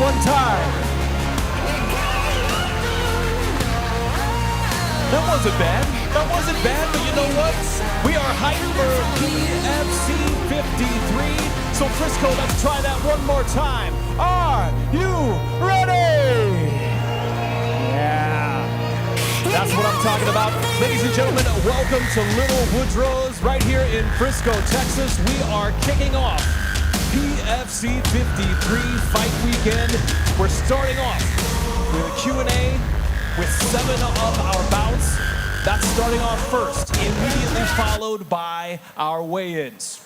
one time. That wasn't bad. That wasn't bad, but you know what? We are hyped for PFC 53. So Frisco, let's try that one more time. Are you ready? Yeah. That's what I'm talking about. Ladies and gentlemen, welcome to Little Woodrow's right here in Frisco, Texas. We are kicking off PFC 53 Fight Weekend. We're starting off with a Q&A with 7 of our bouts. That's starting off first, immediately followed by our weigh-ins.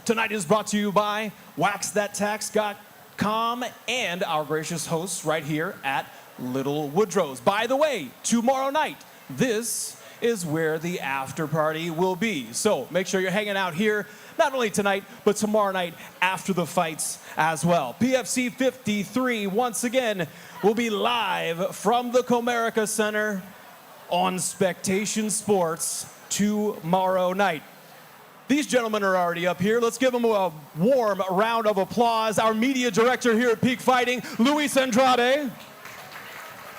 Tonight is brought to you by WaxThatTax.com and our gracious hosts right here at Little Woodrow's. By the way, tomorrow night, this is where the after party will be. So make sure you're hanging out here, not only tonight, but tomorrow night after the fights as well. PFC 53, once again, will be live from the Comerica Center on Spectation Sports tomorrow night. These gentlemen are already up here. Let's give them a warm round of applause. Our media director here at Peak Fighting, Luis Andrade.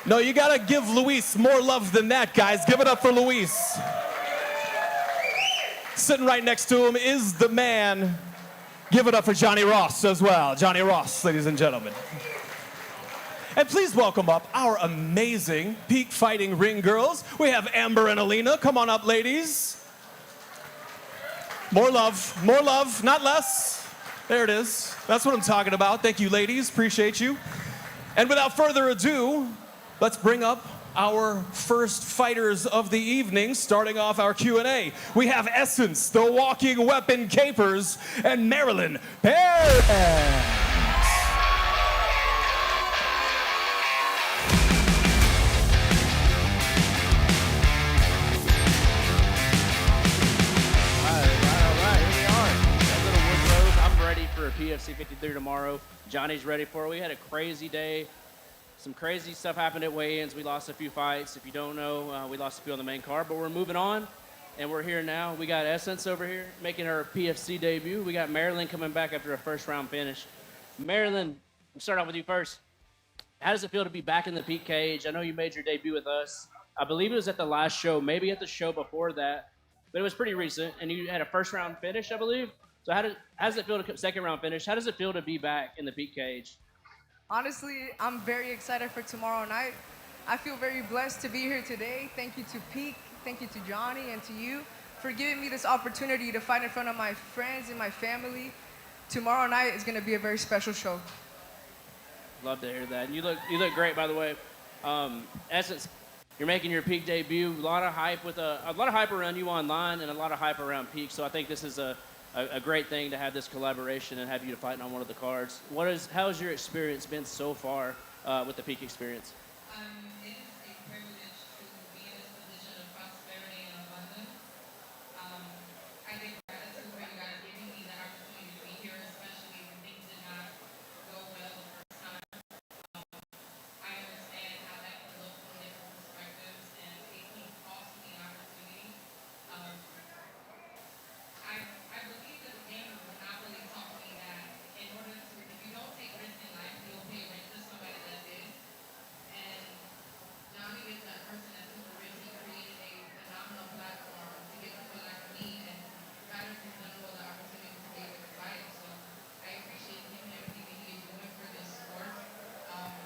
No, you gotta give Luis more love than that, guys. Give it up for Luis. Sitting right next to him is the man. Give it up for Johnny Ross as well. Johnny Ross, ladies and gentlemen. And please welcome up our amazing Peak Fighting ring girls. We have Amber and Alina. Come on up, ladies. More love, not less. There it is. That's what I'm talking about. Thank you, ladies. Appreciate you. And without further ado, let's bring up our first fighters of the evening, starting off our Q&A. We have Essence, the Walking Weapon Capers, and Marilyn Perez. For PFC 53 tomorrow. Johnny's ready for it. We had a crazy day. Some crazy stuff happened at weigh-ins. We lost a few fights. If you don't know, we lost a few on the main card, but we're moving on, and we're here now. We got Essence over here making her PFC debut. We got Marilyn coming back after a first-round finish. Marilyn, we'll start off with you first. How does it feel to be back in the Peak cage? I know you made your debut with us. I believe it was at the last show, maybe at the show before that, but it was pretty recent, and you had a first-round finish, I believe. So how does it feel to second round finish? How does it feel to be back in the Peak cage? Honestly, I'm very excited for tomorrow night. I feel very blessed to be here today. Thank you to Peak, thank you to Johnny and to you for giving me this opportunity to fight in front of my friends and my family. Tomorrow night is going to be a very special show. Love to hear that. And you look great, by the way. Essence, you're making your Peak debut. A lot of hype around you online and a lot of hype around Peak. So I think this is a great thing to have this collaboration and have you to fight on one of the cards. How has your experience been so far with the Peak experience? It is a privilege to be in this position of prosperity and abundance. I give gratitude for you guys giving me the opportunity to be here, especially when things did not go well the first time. I understand how that can look from different perspectives, and it can cost me an opportunity. I believe that the game of Monopoly taught me that in order to, if you don't take risks in life, you'll pay rent to somebody that did. And Johnny is that person that took the risk. He created a phenomenal platform to get people like me and fighters in general the opportunity to be able to fight. So I appreciate him and everything that he is doing for this sport.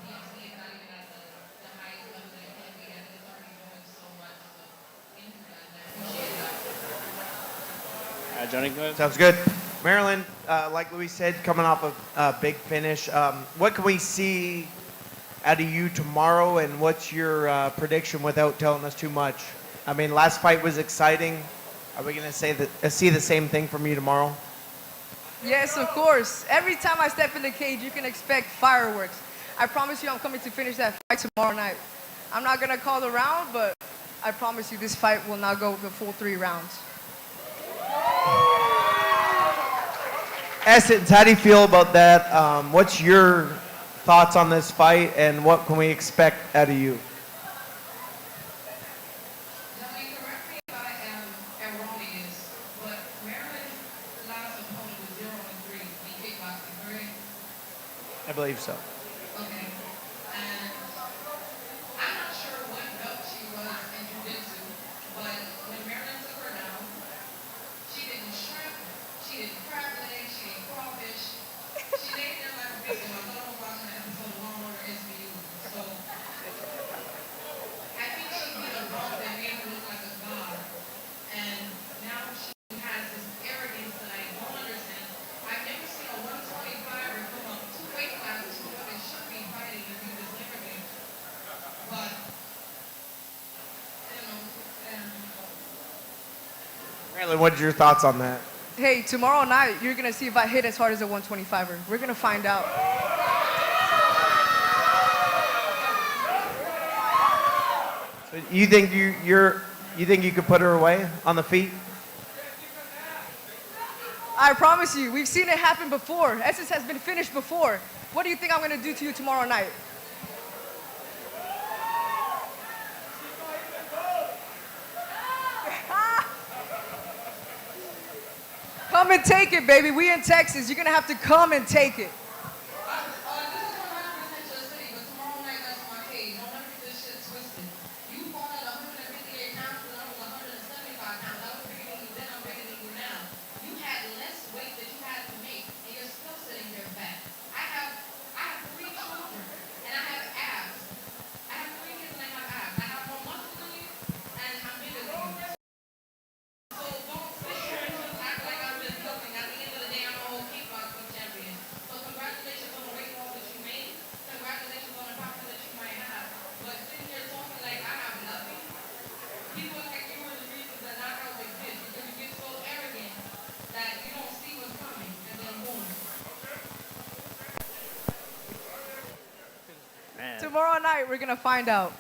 PFC is not even at the highest level that it can be, and it's already doing so much. So thank you guys. I appreciate that. Johnny, go ahead. Sounds good. Marilyn, like Louis said, coming off a big finish. What can we see out of you tomorrow, and what's your prediction without telling us too much? I mean, last fight was exciting. Are we going to see the same thing from you tomorrow? Yes, of course. Every time I step in the cage, you can expect fireworks. I promise you I'm coming to finish that fight tomorrow night. I'm not going to call the round, but I promise you this fight will not go the full 3 rounds. Essence, how do you feel about that? What's your thoughts on this fight, and what can we expect out of you? Johnny, correct me if I am erroneous, but Maryland's last opponent was 0-3 in kickboxing, correct? I believe so. Okay. And I'm not sure what belt she was in jiu-jitsu, but when Marilyn took her down, she didn't shrimp, she didn't crab leg, she didn't crawfish. She laid there like a victim. I thought I was watching an episode of Law and Order SVU. So I think she did a bump that made her look like a god. And now she has this arrogance that I don't understand. I've never seen a 125er come up 2 weight classes from what they should be fighting and do this arrogance. But I don't know. Marilyn, what's your thoughts on that? Hey, tomorrow night, you're going to see if I hit as hard as a 125er. We're going to find out. So you think you think you could put her away on the feet? I promise you, we've seen it happen before. Essence has been finished before. What do you think I'm going to do to you tomorrow night? Come and take it, baby. We in Texas. You're going to have to come and take it. This is 100% your city, but tomorrow night that's my cage. Don't ever get this shit twisted. You fought at 158 pounds and I was 175 pounds. I was bigger than you then, I'm bigger than you now. You had less weight that you had to make, and you're still sitting there fat. I have 3 children, and I have abs. I have 3 kids and I have abs. I have more muscle than you, and I'm bigger than you. So don't sit here and just act like I'm just nothing. At the end of the day, I'm a whole kickboxing champion. So congratulations on the weight loss that you made. Congratulations on the power that you might have. But sitting here talking like I have nothing, people like you are the reasons that not how it exists. Because you get so arrogant that you don't see what's coming, and then boom. Man. Tomorrow night, we're going to find out.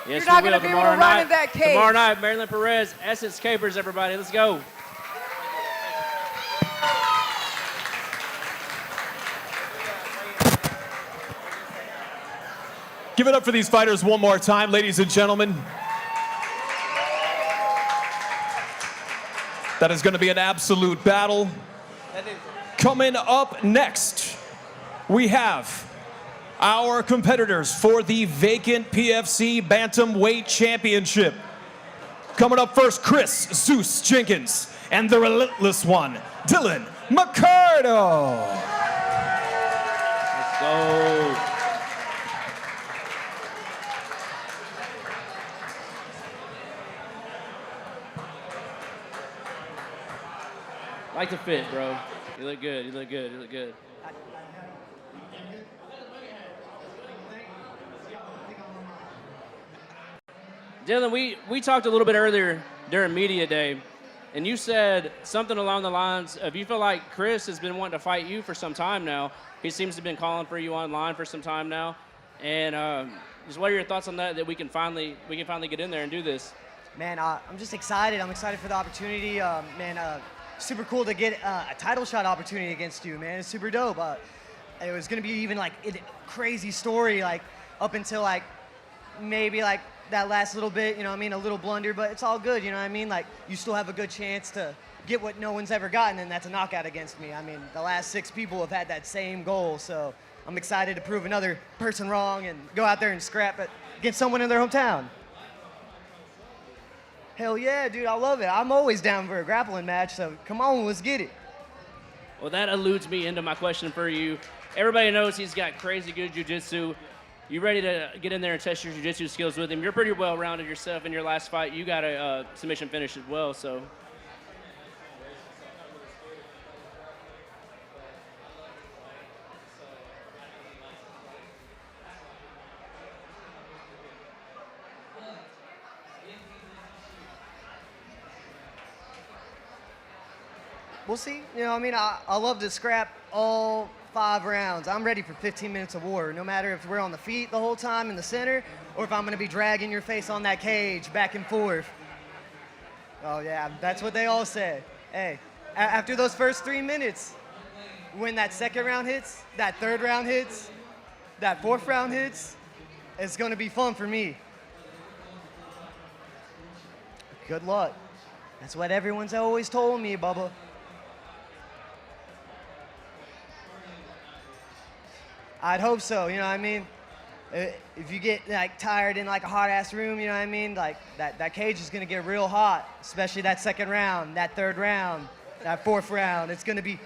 Yes, You're not we gonna will. be able to Tomorrow run night- in that cage. Tomorrow night, Marilyn Perez, Essence Capers, everybody. Let's go. Give it up for these fighters one more time, ladies and gentlemen. That is going to be an absolute battle. Coming up next, we have our competitors for the vacant PFC Bantamweight Championship. Coming up first, Chris Zeus Jenkins and the relentless one, Dylan McCardo. Let's go. Like the fit, bro. You look good. You look good. You look good. Dylan, we talked a little bit earlier during media day, and you said something along the lines of you feel like Chris has been wanting to fight you for some time now. He seems to have been calling for you online for some time now, and just what are your thoughts on that? That we can finally get in there and do this. Man, I'm just excited. I'm excited for the opportunity. Super cool to get a title shot opportunity against you, man. It's super dope. It was gonna be even like a crazy story, like up until like maybe like that last little bit, you know what I mean, a little blunder, but it's all good, you know what I mean? Like, you still have a good chance to get what no one's ever gotten, and that's a knockout against me. I mean, the last 6 people have had that same goal, so I'm excited to prove another person wrong and go out there and scrap it against someone in their hometown. Hell yeah, dude, I love it. I'm always down for a grappling match, so come on, let's get it. Well, that alludes me into my question for you. Everybody knows he's got crazy good jiu-jitsu. You ready to get in there and test your jiu-jitsu skills with him? You're pretty well-rounded yourself. In your last fight, you got a submission finish as well, so. We'll see. You know, I mean, I love to scrap all 5 rounds. I'm ready for 15 minutes of war, no matter if we're on the feet the whole time in the center or if I'm going to be dragging your face on that cage back and forth. Oh, yeah, that's what they all say. Hey, after those first 3 minutes, when that second round hits, that third round hits, that fourth round hits, it's going to be fun for me. Good luck. That's what everyone's always told me, Bubba. I'd hope so. You know what I mean? If you get like tired in like a hot ass room, you know what I mean? Like that cage is gonna get real hot, especially that second round, that third round, that fourth round. It's gonna be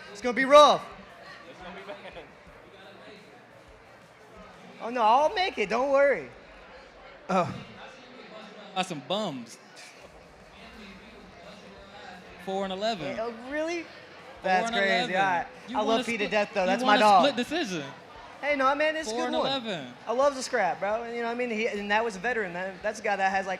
rough. Oh no, I'll make it. Don't worry. Oh, Some bums. 4-11. Oh, really? That's crazy. 4-11. All right. You I want love a Pete to split- death though. you That's want my a dog. split decision. Hey, no, man, it's a good one. 4-11. I love the scrap, bro. And, you know what I mean? And that was a veteran. That's a guy that has like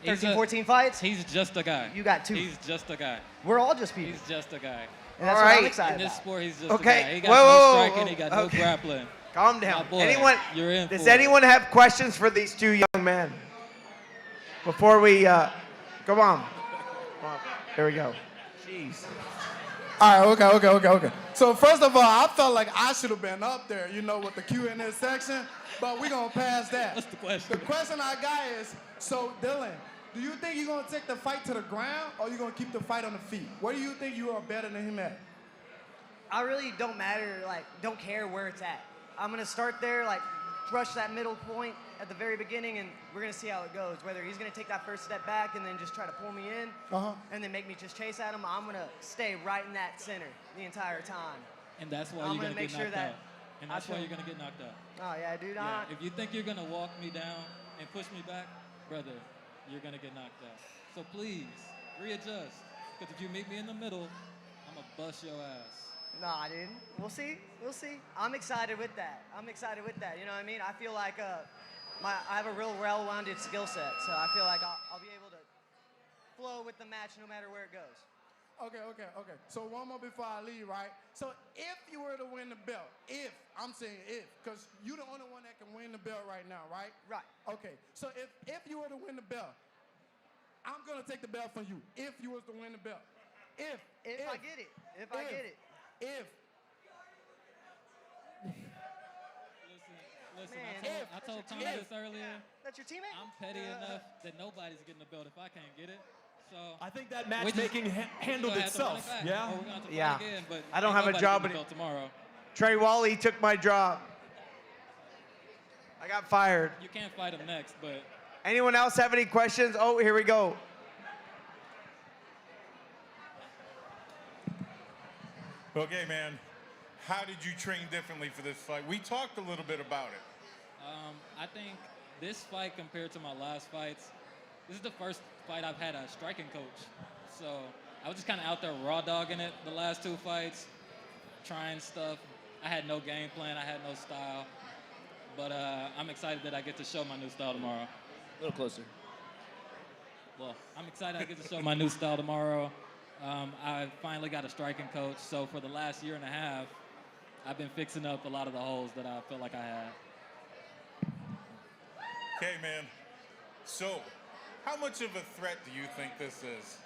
13, 14 fights? He's just a guy. You got 2. He's just a guy. We're all just people. He's just a guy. And that's All what I'm right. excited In this about. sport, he's just Okay. a guy. He got Whoa, no whoa, whoa, striking. He got no okay. grappling. calm My down. boy, Anyone? you're in Does for it. anyone have questions for these two young men? Before we come on. Here we go. Jeez. All right, okay. So first of all, I felt like I should have been up there, you know, with the Q&A section, but we're going to pass that. What's the question? The question I got is, so Dylan, do you think you're going to take the fight to the ground or you going to keep the fight on the feet? Where do you think you are better than him at? I really don't don't care where it's at. I'm going to start there, rush that middle point at the very beginning, and we're going to see how it goes. Whether he's going to take that first step back and then just try to pull me in and then make me just chase at him, I'm going to stay right in that center the entire time. And that's why I'm you're gonna going to make get sure knocked that out. And I that's why show- you're going to get knocked out. Oh, yeah, dude. Yeah, if you think you're going to walk me down and push me back, brother, you're going to get knocked out. So please, readjust. Because if you meet me in the middle, I'm going to bust your ass. Nah, dude. We'll see. I'm excited with that. You know what I mean? I feel like I have a real well-rounded skill set, so I feel like I'll be able to flow with the match no matter where it goes. Okay. So one more before I leave, right? So if you were to win the belt, I'm saying if, because you're the only one that can win the belt right now, right? Right. Okay, so if you were to win the belt, I'm going to take the belt from you if you was to win the belt. If I get it. If I get it. If. Listen, Man, I told Tommy this earlier. That's your teammate? I'm petty enough that nobody's getting the belt if I can't get it. So I think that we just- matchmaking handled we're gonna have to run itself. it back, Yeah. or we're gonna have to fight Yeah. again, but I don't ain't have a nobody job getting the any- belt tomorrow. Trey Wally took my job. I got fired. You can't fight him next, but Anyone else have any questions? Oh, here we go. Okay, man. How did you train differently for this fight? We talked a little bit about it. I think this fight compared to my last fights, this is the first fight I've had a striking coach. So I was just kind of out there raw dogging it the last 2 fights, trying stuff. I had no game plan. I had no style. But I'm excited that I get to show my new style tomorrow. A little closer. Well, I'm excited I get to show my new style tomorrow. I finally got a striking coach. So for the last year and a half, I've been fixing up a lot of the holes that I felt like I had. Okay, man. So, how much of a threat do you think this is?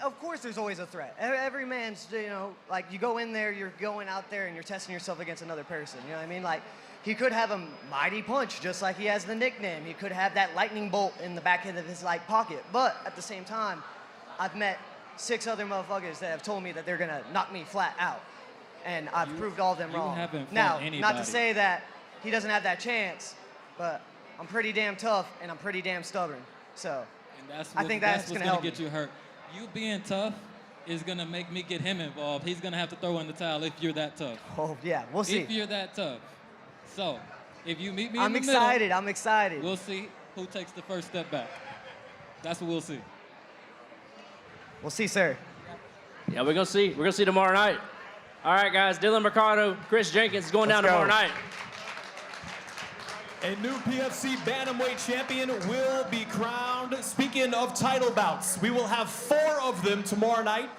Of course there's always a threat. Every man's, you go in there, you're going out there and you're testing yourself against another person. You know what I mean? He could have a mighty punch, just like he has the nickname. He could have that lightning bolt in the back end of his pocket. But at the same time, I've met 6 other motherfuckers that have told me that they're gonna knock me flat out. And I've proved all of them you wrong. haven't fought Now, not anybody. to say that he doesn't have that chance, but I'm pretty damn tough and I'm pretty damn stubborn. So And that's I think that's what's gonna gonna help get me. you hurt. You being tough is gonna make me get him involved. He's gonna have to throw in the towel if you're that tough. oh yeah, we'll see. If you're that tough. So, if you meet me I'm in the excited. middle, I'm excited. we'll see who takes the first step back. That's what we'll see. We'll see, sir. Yeah, we're gonna see. We're gonna see tomorrow night. All right, guys. Dylan Mercado, Chris Jenkins is going down Let's go. tomorrow night. A new PFC Bantamweight champion will be crowned. Speaking of title bouts, we will have 4 of them tomorrow night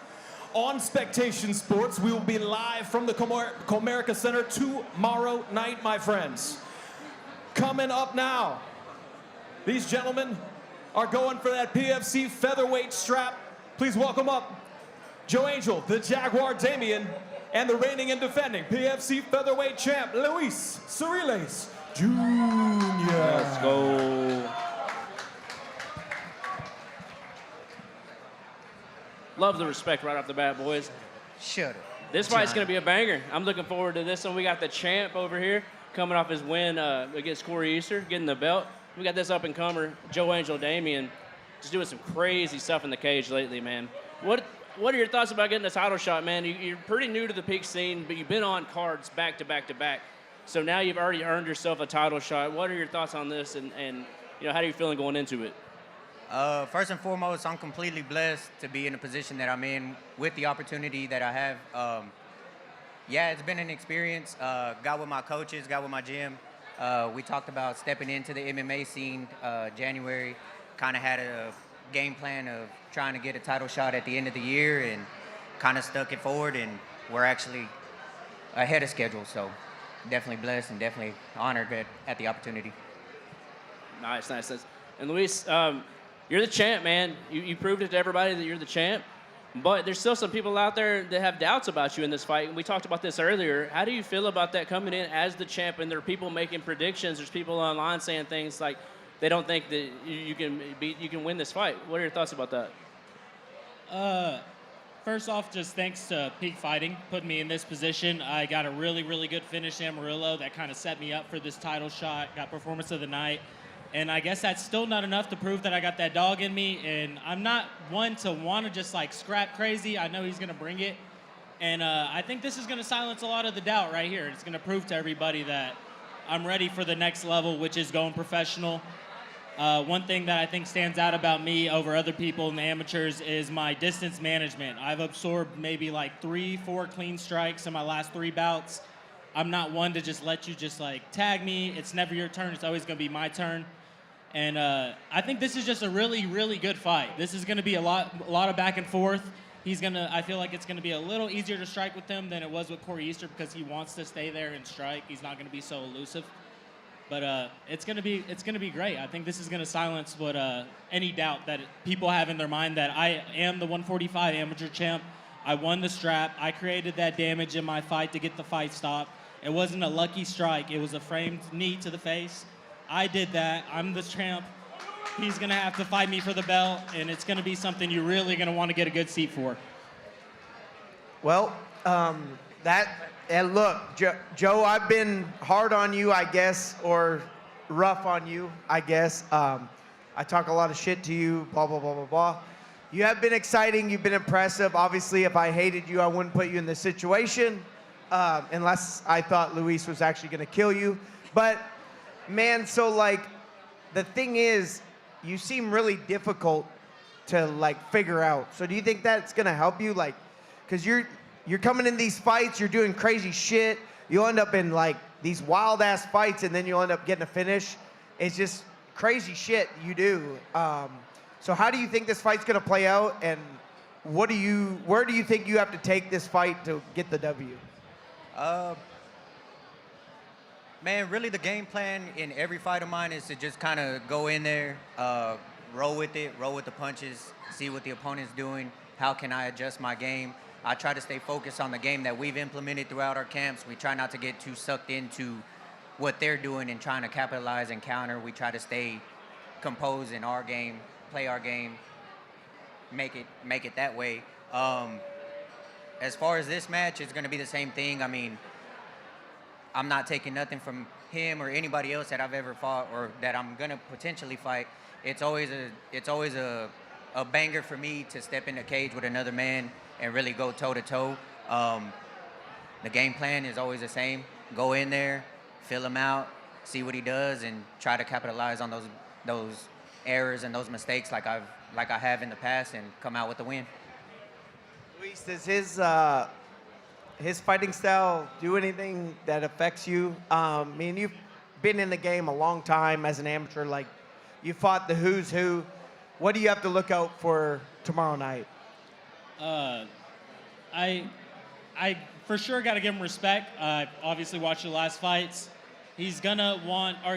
on Spectation Sports. We will be live from the Comerica Center tomorrow night, my friends. Coming up now, these gentlemen are going for that PFC featherweight strap. Please welcome up Joe Angel, the Jaguar Damien, and the reigning and defending PFC featherweight champ, Luis Ceriles Jr. Let's go. Love the respect right off the bat, boys. Shut up. This fight's going to be a banger. I'm looking forward to this one. We got the champ over here coming off his win against Corey Easter, getting the belt. We got this up-and-comer, Joe Angel Damian, just doing some crazy stuff in the cage lately, man. What are your thoughts about getting a title shot, man? You're pretty new to the Peak scene, but you've been on cards back to back to back. So now you've already earned yourself a title shot. What are your thoughts on this, and how are you feeling going into it? First and foremost, I'm completely blessed to be in the position that I'm in with the opportunity that I have. Yeah, it's been an experience. Got with my coaches, got with my gym. We talked about stepping into the MMA scene January. Kind of had a game plan of trying to get a title shot at the end of the year and kind of stuck it forward, and we're actually ahead of schedule. So definitely blessed and definitely honored at the opportunity. Nice. And Luis, you're the champ, man. You proved it to everybody that you're the champ. But there's still some people out there that have doubts about you in this fight. And we talked about this earlier. How do you feel about that coming in as the champ? And there are people making predictions. There's people online saying things like they don't think that you can win this fight. What are your thoughts about that? First off, just thanks to Peak Fighting putting me in this position. I got a really, really good finish in Amarillo that kind of set me up for this title shot. Got performance of the night. And I guess that's still not enough to prove that I got that dog in me. And I'm not one to want to just like scrap crazy. I know he's going to bring it. And I think this is going to silence a lot of the doubt right here. It's going to prove to everybody that I'm ready for the next level, which is going professional. One thing that I think stands out about me over other people in the amateurs is my distance management. I've absorbed maybe like 3-4 clean strikes in my last 3 bouts. I'm not one to just let you just like tag me. It's never your turn. It's always going to be my turn. And I think this is just a really, really good fight. This is going to be a lot of back and forth. I feel like it's going to be a little easier to strike with him than it was with Corey Easter because he wants to stay there and strike. He's not going to be so elusive. But it's going to be great. I think this is going to silence what any doubt that people have in their mind that I am the 145 amateur champ. I won the strap. I created that damage in my fight to get the fight stopped. It wasn't a lucky strike. It was a framed knee to the face. I did that. I'm the champ. He's going to have to fight me for the belt, and it's going to be something you're really going to want to get a good seat for. Well, and look, Joe, I've been hard on you, I guess, or rough on you, I guess. I talk a lot of shit to you, blah, blah, blah, blah, blah. You have been exciting. You've been impressive. Obviously, if I hated you, I wouldn't put you in this situation unless I thought Luis was actually going to kill you. But, man, so, like, the thing is, you seem really difficult to, like, figure out. So do you think that's going to help you? Like, because you're coming in these fights, you're doing crazy shit. You'll end up in, like, these wild-ass fights, and then you'll end up getting a finish. It's just crazy shit you do. So how do you think this fight's going to play out, and where do you think you have to take this fight to get the W? Man, really the game plan in every fight of mine is to just kind of go in there, roll with it, roll with the punches, see what the opponent's doing, how can I adjust my game. I try to stay focused on the game that we've implemented throughout our camps. We try not to get too sucked into what they're doing and trying to capitalize and counter. We try to stay composed in our game, play our game, make it that way. As far as this match, it's going to be the same thing. I mean, I'm not taking nothing from him or anybody else that I've ever fought or that I'm going to potentially fight. It's always a banger for me to step in the cage with another man and really go toe-to-toe. The game plan is always the same. Go in there, fill him out, see what he does, and try to capitalize on those errors and those mistakes like I have in the past and come out with the win. Luis, does his fighting style do anything that affects you? I mean, you've been in the game a long time as an amateur. Like, you fought the who's who. What do you have to look out for tomorrow night? I for sure got to give him respect. Obviously watched the last fights. He's gonna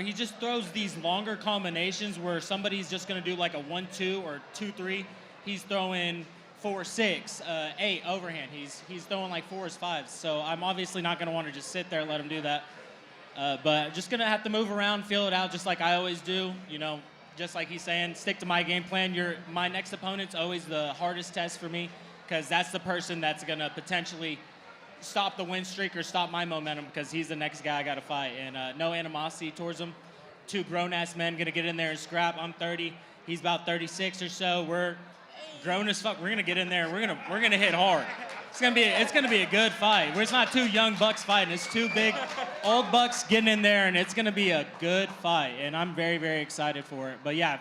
he just throws these longer combinations where somebody's just gonna do like a 1-2 or 2-3. He's throwing 4-6, 8 overhand. He's throwing like 4s, 5s. So I'm obviously not gonna want to just sit there and let him do that. But just gonna have to move around, feel it out, just like I always do. You know, just like he's saying, stick to my game plan. My next opponent's always the hardest test for me because that's the person that's gonna potentially stop the win streak or stop my momentum because he's the next guy I got to fight. And no animosity towards him. Two grown-ass men going to get in there and scrap. I'm 30. He's about 36 or so. We're grown as fuck. We're going to get in there. We're going to hit hard. It's going to be a good fight. It's not two young bucks fighting. It's two big old bucks getting in there, and it's going to be a good fight. And I'm very, very excited for it. But yeah,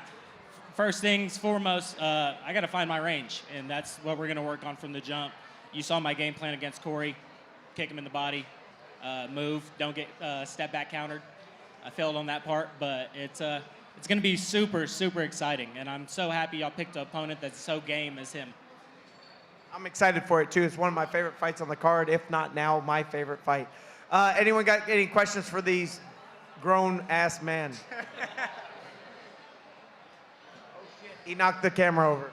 first things foremost, I got to find my range, and that's what we're going to work on from the jump. You saw my game plan against Corey. Kick him in the body, move, don't get step back countered. I failed on that part, but it's going to be super, super exciting. And I'm so happy y'all picked an opponent that's so game as him. I'm excited for it, too. It's one of my favorite fights on the card, if not now my favorite fight. Anyone got any questions for these grown-ass men? He knocked the camera over.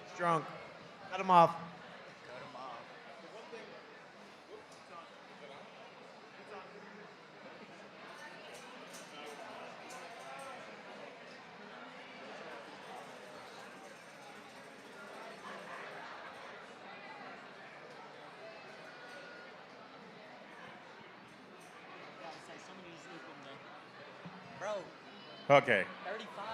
He's drunk. Cut him off. Okay. 35.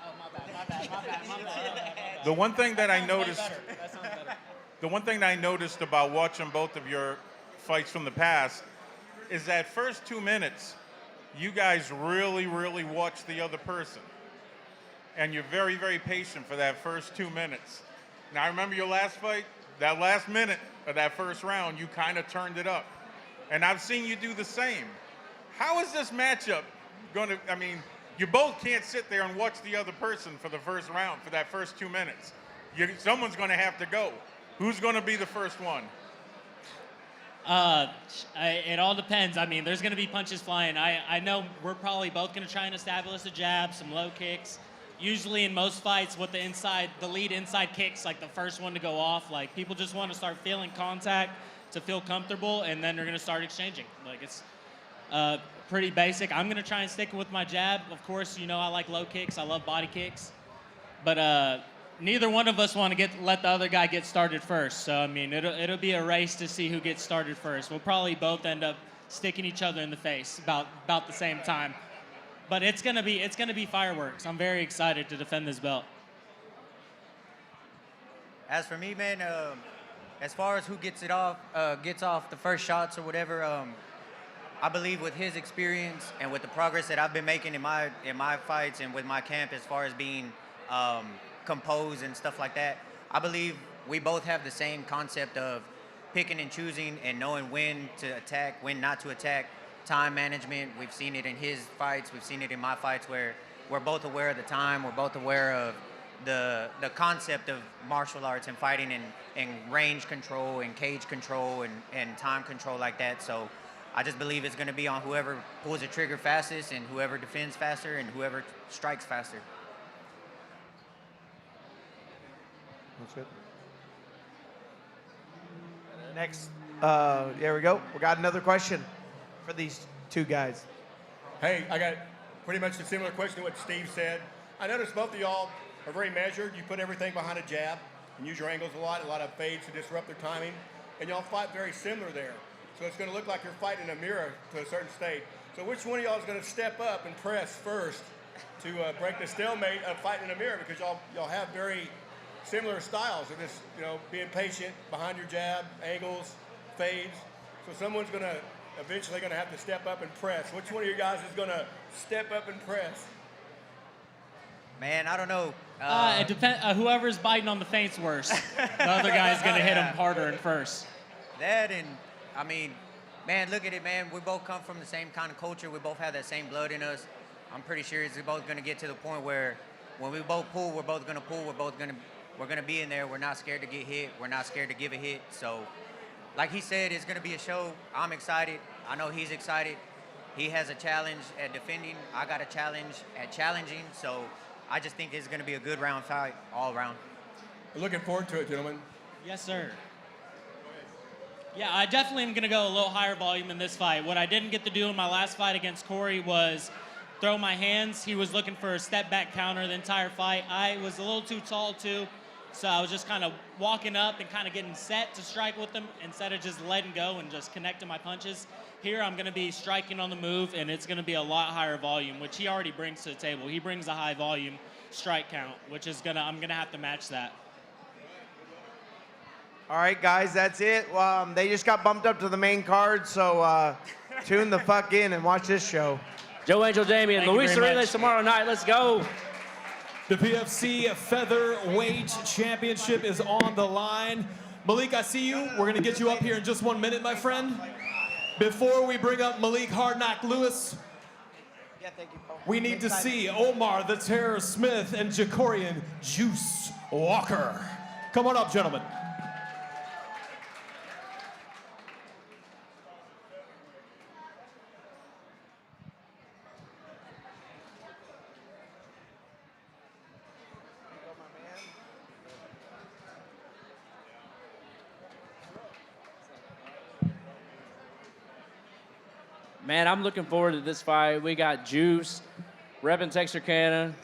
Oh, my bad. The one thing that I noticed, That sounds better. the one thing that I noticed about watching both of your fights from the past is that first 2 minutes, you guys really, really watch the other person. And you're very, very patient for that first 2 minutes. Now, I remember your last fight, that last minute of that first round, you kind of turned it up. And I've seen you do the same. How is this matchup going to, you both can't sit there and watch the other person for the first round, for that first 2 minutes. Someone's going to have to go. Who's going to be the first one? It all depends. There's going to be punches flying. I know we're probably both going to try and establish a jab, some low kicks. Usually in most fights, with the lead inside kicks, like the first one to go off, like people just want to start feeling contact to feel comfortable, and then they're going to start exchanging. Like it's pretty basic. I'm going to try and stick with my jab. Of course, I like low kicks. I love body kicks. But neither one of us want to let the other guy get started first. So, it'll be a race to see who gets started first. We'll probably both end up sticking each other in the face about the same time. But it's going to be fireworks. I'm very excited to defend this belt. As for me, man, as far as who gets off the first shots or whatever, I believe with his experience and with the progress that I've been making in my fights and with my camp as far as being composed and stuff like that, I believe we both have the same concept of picking and choosing and knowing when to attack, when not to attack, time management. We've seen it in his fights. We've seen it in my fights where we're both aware of the time. We're both aware of the concept of martial arts and fighting and range control and cage control and time control like that. So I just believe it's going to be on whoever pulls the trigger fastest and whoever defends faster and whoever strikes faster. That's it. Next, there we go. We got another question for these two guys. Hey, I got pretty much a similar question to what Steve said. I noticed both of y'all are very measured. You put everything behind a jab and use your angles a lot of fades to disrupt their timing. And y'all fight very similar there. So it's going to look like you're fighting in a mirror to a certain state. So which one of y'all is going to step up and press first to break the stalemate of fighting in a mirror? Because y'all have very similar styles of just, being patient behind your jab, angles, fades. So someone's eventually going to have to step up and press. Which one of you guys is going to step up and press? Man, I don't know. It depends. Whoever's biting on the feints worse. The other guy's going to hit him harder and first. That and, man, look at it, man. We both come from the same kind of culture. We both have that same blood in us. I'm pretty sure it's both going to get to the point where when we both pull, we're both going to pull. We're going to be in there. We're not scared to get hit. We're not scared to give a hit. So, like he said, it's going to be a show. I'm excited. I know he's excited. He has a challenge at defending. I got a challenge at challenging. So, I just think it's going to be a good round fight all around. Looking forward to it, gentlemen. Yes, sir. Yeah, I definitely am going to go a little higher volume in this fight. What I didn't get to do in my last fight against Corey was throw my hands. He was looking for a step back counter the entire fight. I was a little too tall, too. So I was just kind of walking up and kind of getting set to strike with him instead of just letting go and just connecting my punches. Here I'm going to be striking on the move, and it's going to be a lot higher volume, which he already brings to the table. He brings a high volume strike count, which is I'm going to have to match that. All right, guys, that's it. They just got bumped up to the main card, so tune the fuck in and watch this show. Joe Angel Damian, Thank you Luis very Arenas much. tomorrow night. Let's go. The PFC Featherweight Championship is on the line. Malik, I see you. We're going to get you up here in just 1 minute, my friend. Before we bring up Malik Hard Knock Lewis, we need to see Omar the Terror Smith and Jacorian Juice Walker. Come on up, gentlemen. Man, I'm looking forward to this fight. We got Juice, repping Texarkana.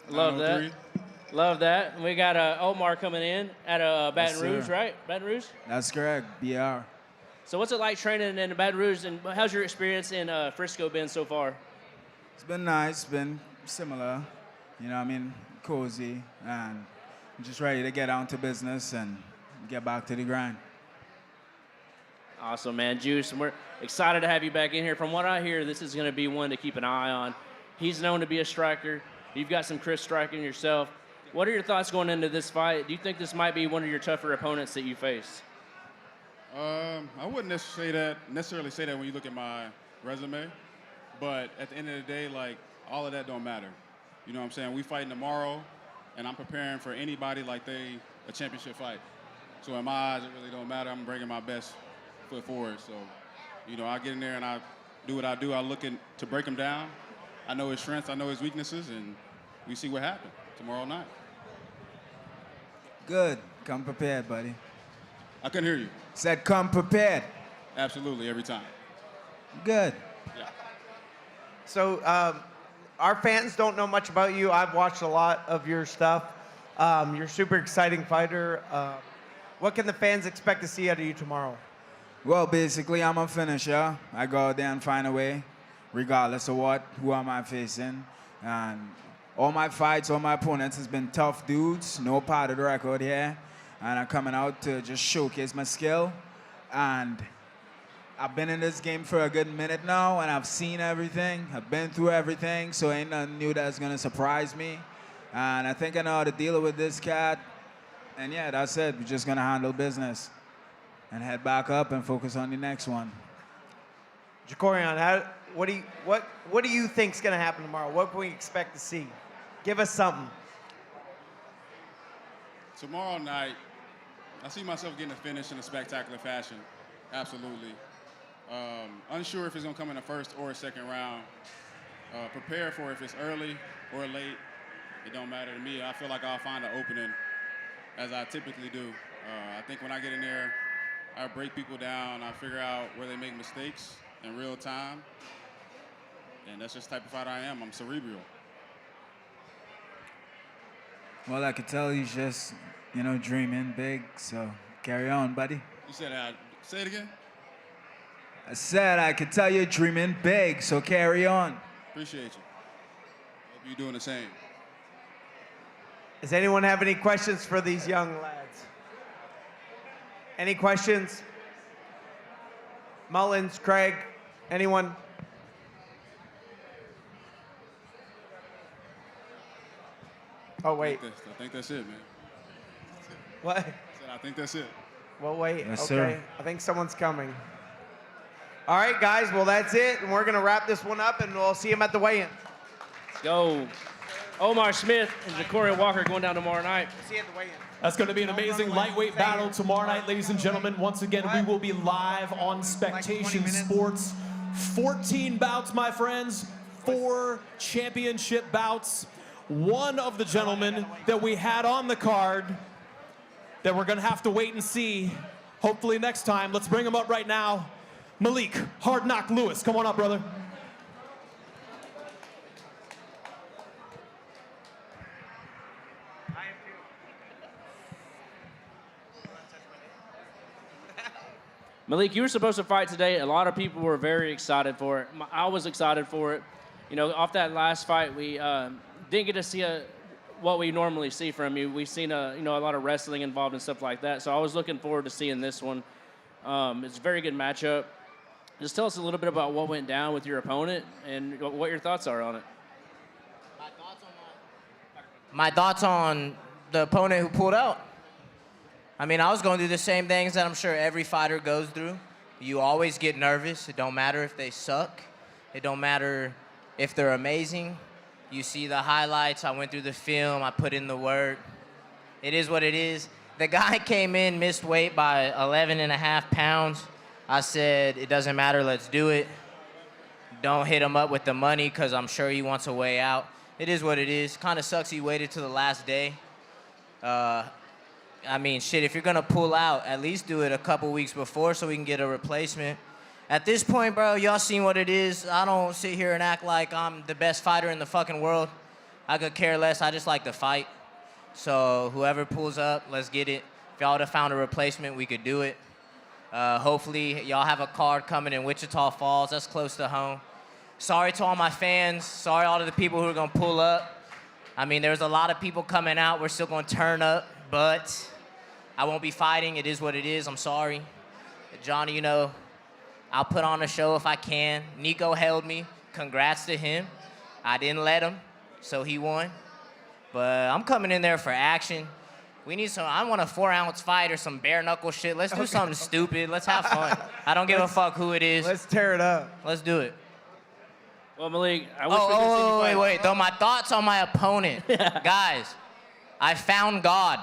Love that. 903. Love that. We got Omar coming in at Baton Yes, Rouge, sir. right? Baton Rouge? That's correct, BR. So what's it like training in Baton Rouge, and how's your experience in Frisco been so far? It's been nice, been similar, you know what I mean, cozy, and I'm just ready to get down to business and get back to the grind. Awesome, man. Juice, and we're excited to have you back in here. From what I hear, this is going to be one to keep an eye on. He's known to be a striker. You've got some crisp striking yourself. What are your thoughts going into this fight? Do you think this might be one of your tougher opponents that you face? I wouldn't necessarily say that when you look at my resume, but at the end of the day, like, all of that don't matter. You know what I'm saying? We fighting tomorrow, and I'm preparing for anybody like a championship fight. So in my eyes, it really don't matter. I'm bringing my best foot forward. So, you know, I get in there and I do what I do. I look to break him down. I know his strengths, I know his weaknesses, and we see what happens tomorrow night. Good, come prepared, buddy. I couldn't hear you. Said come prepared. Absolutely, every time. Good. Yeah. So our fans don't know much about you. I've watched a lot of your stuff. You're a super exciting fighter. What can the fans expect to see out of you tomorrow? Well, basically, I'm a finisher. I go out there and find a way, regardless of who am I facing. And all my fights, all my opponents has been tough dudes, no part of the record here. And I'm coming out to just showcase my skill. And I've been in this game for a good minute now, and I've seen everything. I've been through everything, so ain't nothing new that's gonna surprise me. And I think I know how to deal with this cat. And yeah, that's it. We're just gonna handle business and head back up and focus on the next one. Jacorian, what do you think's gonna happen tomorrow? What can we expect to see? Give us something. Tomorrow night, I see myself getting a finish in a spectacular fashion. Absolutely. Unsure if it's gonna come in the first or second round. Prepare for if it's early or late. It don't matter to me. I feel like I'll find an opening, as I typically do. I think when I get in there, I break people down. I figure out where they make mistakes in real time. And that's just the type of fighter I am. I'm cerebral. Well, I could tell he's just, dreaming big, so carry on, buddy. You said that. Say it again. I said I could tell you're dreaming big, so carry on. Appreciate you. Hope you're doing the same. Does anyone have any questions for these young lads? Any questions? Mullins, Craig, anyone? Oh, wait. I think that's it, man. What? I think that's it. Well, wait. Yes, okay. sir. I think someone's coming. All right, guys. Well, that's it. And we're going to wrap this one up, and we'll see him at the weigh-in. Let's go. Omar Smith and Jacorian Walker going down tomorrow night. See you at the weigh-in. That's going to be an amazing lightweight battle tomorrow night, ladies and gentlemen. Once again, we will be live on Spectation Sports. 14 bouts, my friends. 4 championship bouts. One of the gentlemen that we had on the card that we're going to have to wait and see, hopefully next time. Let's bring him up right now. Malik Hard Knock Lewis. Come on up, brother. Malik, you were supposed to fight today. A lot of people were very excited for it. I was excited for it. You know, off that last fight, we didn't get to see what we normally see from you. We've seen a lot of wrestling involved and stuff like that. So I was looking forward to seeing this one. It's a very good matchup. Just tell us a little bit about what went down with your opponent and what your thoughts are on it. My thoughts on the opponent who pulled out. I mean, I was going through the same things that I'm sure every fighter goes through. You always get nervous. It don't matter if they suck. It don't matter if they're amazing. You see the highlights. I went through the film. I put in the work. It is what it is. The guy came in, missed weight by 11.5 pounds. I said, it doesn't matter. Let's do it. Don't hit him up with the money because I'm sure he wants a way out. It is what it is. Kind of sucks he waited till the last day. I mean, shit, if you're going to pull out, at least do it a couple weeks before so we can get a replacement. At this point, bro, y'all seen what it is. I don't sit here and act like I'm the best fighter in the fucking world. I could care less. I just like to fight. So whoever pulls up, let's get it. If y'all would have found a replacement, we could do it. Hopefully, y'all have a card coming in Wichita Falls. That's close to home. Sorry to all my fans. Sorry all to the people who are going to pull up. I mean, there's a lot of people coming out. We're still going to turn up, but I won't be fighting. It is what it is. I'm sorry. Johnny, you know, I'll put on a show if I can. Nico held me. Congrats to him. I didn't let him, so he won. But I'm coming in there for action. We need some, I want a 4-ounce fight or some bare knuckle shit. Let's do something stupid. Let's have fun. I don't give a fuck who it is. Let's tear it up. Let's do it. Well, Malik, I wish we could see you fight. Wait. Though my thoughts on my opponent. Guys, I found God.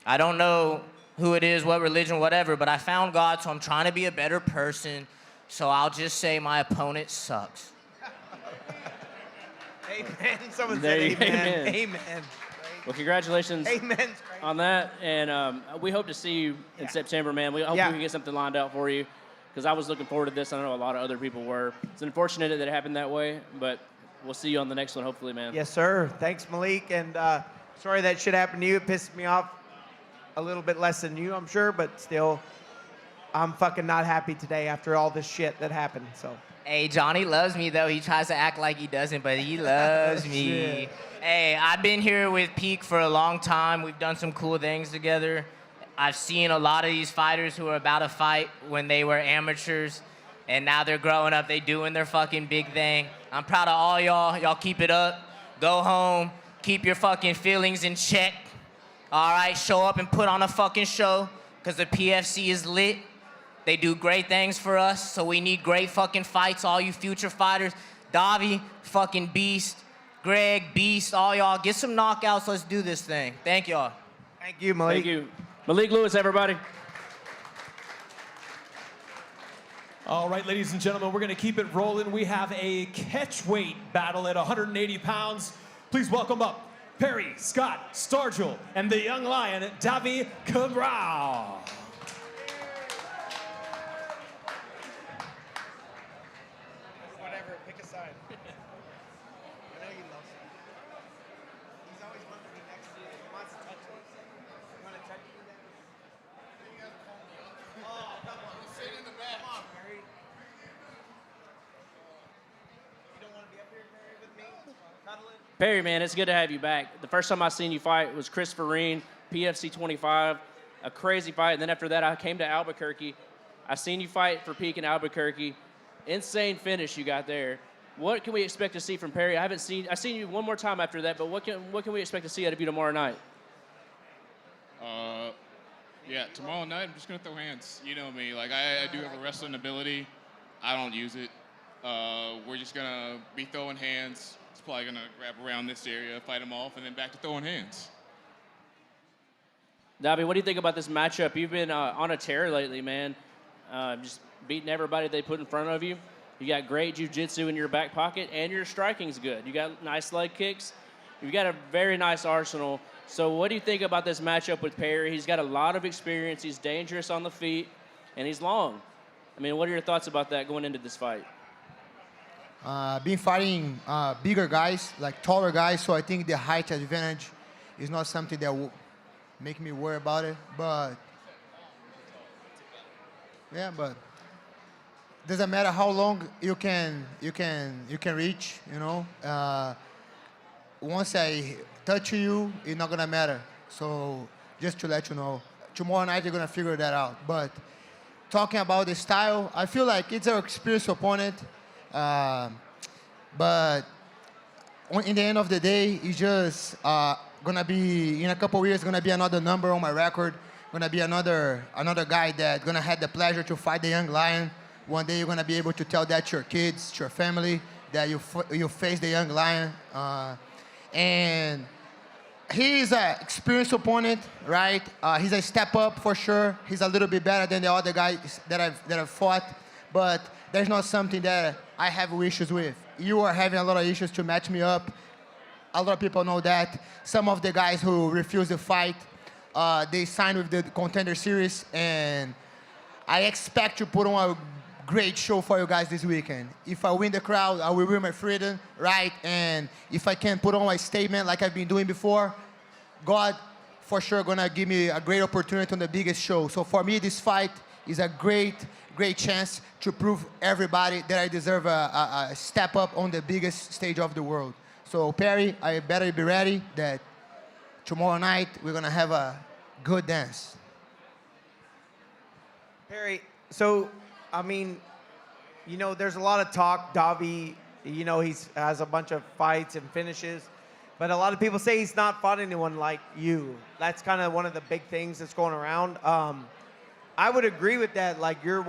I don't know who it is, what religion, whatever, but I found God, so I'm trying to be a better person. So I'll just say my opponent sucks. Amen. Someone There said you- amen. amen. Amen. Well, congratulations Amen. on that. And we hope to see you in September, man. We hope we can get something lined out for you because I was looking forward to this. I know a lot of other people were. It's unfortunate that it happened that way, but we'll see you on the next one, hopefully, man. Yes, sir. Thanks, Malik. And sorry that shit happened to you. It pissed me off a little bit less than you, I'm sure, but still, I'm fucking not happy today after all this shit that happened. So. Hey, Johnny loves me, though. He tries to act like he doesn't, but he loves me. Shit. Hey, I've been here with Peak for a long time. We've done some cool things together. I've seen a lot of these fighters who are about to fight when they were amateurs, and now they're growing up. They doing their fucking big thing. I'm proud of all y'all. Y'all keep it up. Go home. Keep your fucking feelings in check. All right, show up and put on a fucking show, because the PFC is lit. They do great things for us, so we need great fucking fights, all you future fighters. Davi, fucking beast. Greg, beast, all y'all. Get some knockouts. Let's do this thing. Thank y'all. Thank you, Malik. Thank you. Malik Lewis, everybody. All right, ladies and gentlemen, we're going to keep it rolling. We have a catchweight battle at 180 pounds. Please welcome up Perry Scott Stargell and the young lion, Davi Cabral. Whatever, pick a side. I know you love him. He's always wanted to be next to you. He wants to touch you. You want to touch you then? Oh, come on. Sit in the back. Come on, Perry. You don't want to be up here, Perry, with me? Cuddling? Perry, man, it's good to have you back. The first time I seen you fight was Chris Farine, PFC 25, a crazy fight. And then after that, I came to Albuquerque. I seen you fight for Peak in Albuquerque. Insane finish you got there. What can we expect to see from Perry? I've seen you one more time after that, but what can we expect to see out of you tomorrow night? Yeah, tomorrow night I'm just gonna throw hands. You know me, like I do have a wrestling ability. I don't use it. We're just gonna be throwing hands. It's probably gonna grab around this area, fight them off, and then back to throwing hands. Davi, what do you think about this matchup? You've been on a tear lately, man. Just beating everybody they put in front of you. You got great jiu-jitsu in your back pocket, and your striking's good. You got nice leg kicks. You've got a very nice arsenal. So what do you think about this matchup with Perry? He's got a lot of experience. He's dangerous on the feet, and he's long. I mean, what are your thoughts about that going into this fight? Been fighting bigger guys, like taller guys, so I think the height advantage is not something that will make me worry about it. But Yeah, but doesn't matter how long you can reach. You know, once I touch you, it's not gonna matter. So just to let you know, tomorrow night you're gonna figure that out. But talking about the style, I feel like it's an experienced opponent, but in the end of the day, it's just gonna be in a couple of years gonna be another number on my record. Gonna be another guy that's gonna have the pleasure to fight the young lion. One day you're gonna be able to tell that to your kids, to your family, that you face the young lion. And he's an experienced opponent, right? He's a step up for sure. He's a little bit better than the other guys that I've fought, but there's not something that I have issues with. You are having a lot of issues to match me up. A lot of people know that. Some of the guys who refuse to fight, they signed with the Contender Series, and I expect to put on a great show for you guys this weekend. If I win the crowd, I will win my freedom, right? And if I can put on my statement like I've been doing before, God for sure gonna give me a great opportunity on the biggest show. So for me, this fight is a great chance to prove everybody that I deserve a step up on the biggest stage of the world. So Perry, I better be ready that tomorrow night we're gonna have a good dance. Perry, so, I mean, you know, there's a lot of talk. Davi, you know, has a bunch of fights and finishes, but a lot of people say he's not fought anyone like you. That's kind of one of the big things that's going around. I would agree with that. Like, you're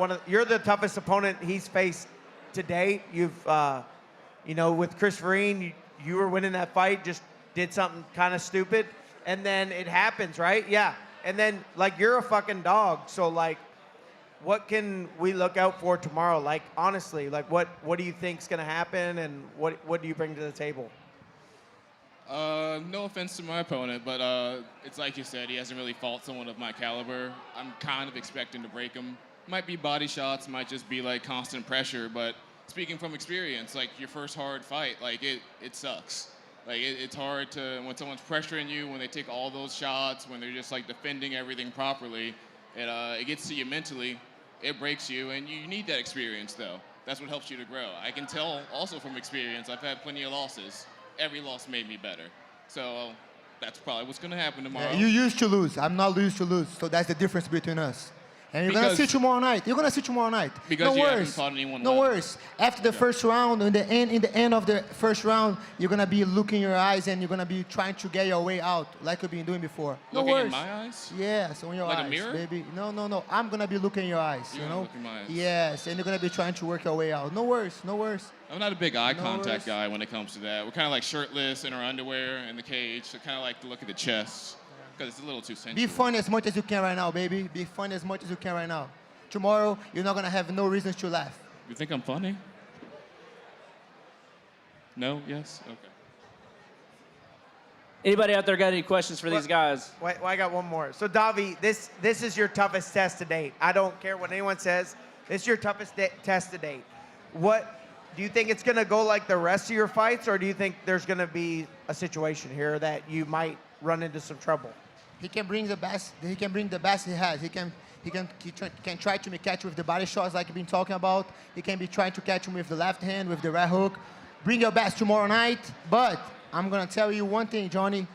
the toughest opponent he's faced to date. You've, you know, with Chris Vereen, you were winning that fight, just did something kind of stupid, and then it happens, right? Yeah, and then, like, you're a fucking dog, so, like, what can we look out for tomorrow? Like, honestly, like, what do you think's gonna happen, and what do you bring to the table? No offense to my opponent, but it's like you said, he hasn't really fought someone of my caliber. I'm kind of expecting to break him. Might be body shots, might just be like constant pressure, but speaking from experience, like your first hard fight, like it sucks. Like it's hard to, when someone's pressuring you, when they take all those shots, when they're just like defending everything properly, it gets to you mentally, it breaks you, and you need that experience though. That's what helps you to grow. I can tell also from experience, I've had plenty of losses. Every loss made me better. So that's probably what's gonna happen tomorrow. Yeah, you used to lose. I'm not used to lose. So that's the difference between us. And you're going to see tomorrow night. You're going to see tomorrow night. Because no you haven't worries. fought anyone No well. worries. After the first round, in the end of the first round, you're going to be looking in your eyes and you're going to be trying to get your way out like you've been doing before. No Looking worries. in my eyes? Yes, on your Like a eyes, mirror? baby. No. I'm going to be looking in your eyes, You're you gonna know? look in my eyes. Yes, and you're going to be trying to work your way out. No worries. I'm not a big eye No contact worries. guy when it comes to that. We're kind of like shirtless in our underwear in the cage, so kind of like to look at the chest because it's a little too sensual. Be fun as much as you can right now, baby. Be fun as much as you can right now. Tomorrow, you're not going to have no reasons to laugh. You think I'm funny? No? Yes? Okay. Anybody out there got any questions for these guys? Wait, I got one more. So, Davi, this is your toughest test to date. I don't care what anyone says. This is your toughest test to date. What do you think it's going to go like the rest of your fights, or do you think there's going to be a situation here that you might run into some trouble? He can bring the best. He can bring the best he has. He can try to catch with the body shots like you've been talking about. He can be trying to catch him with the left hand, with the right hook. Bring your best tomorrow night. But I'm gonna tell you one thing, Johnny.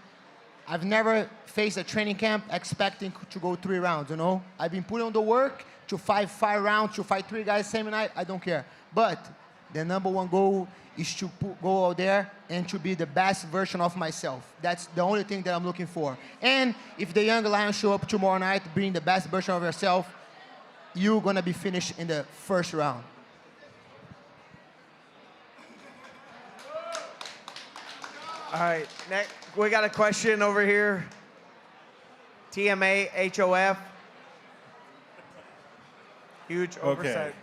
I've never faced a training camp expecting to go 3 rounds. You know, I've been putting on the work to fight 5 rounds, to fight 3 guys same night. I don't care. But the #1 goal is to go out there and to be the best version of myself. That's the only thing that I'm looking for. And if the young lions show up tomorrow night, bring the best version of yourself, you're gonna be finished in the first round. All right, next, we got a question over here. TMA, HOF. Huge oversight. Okay.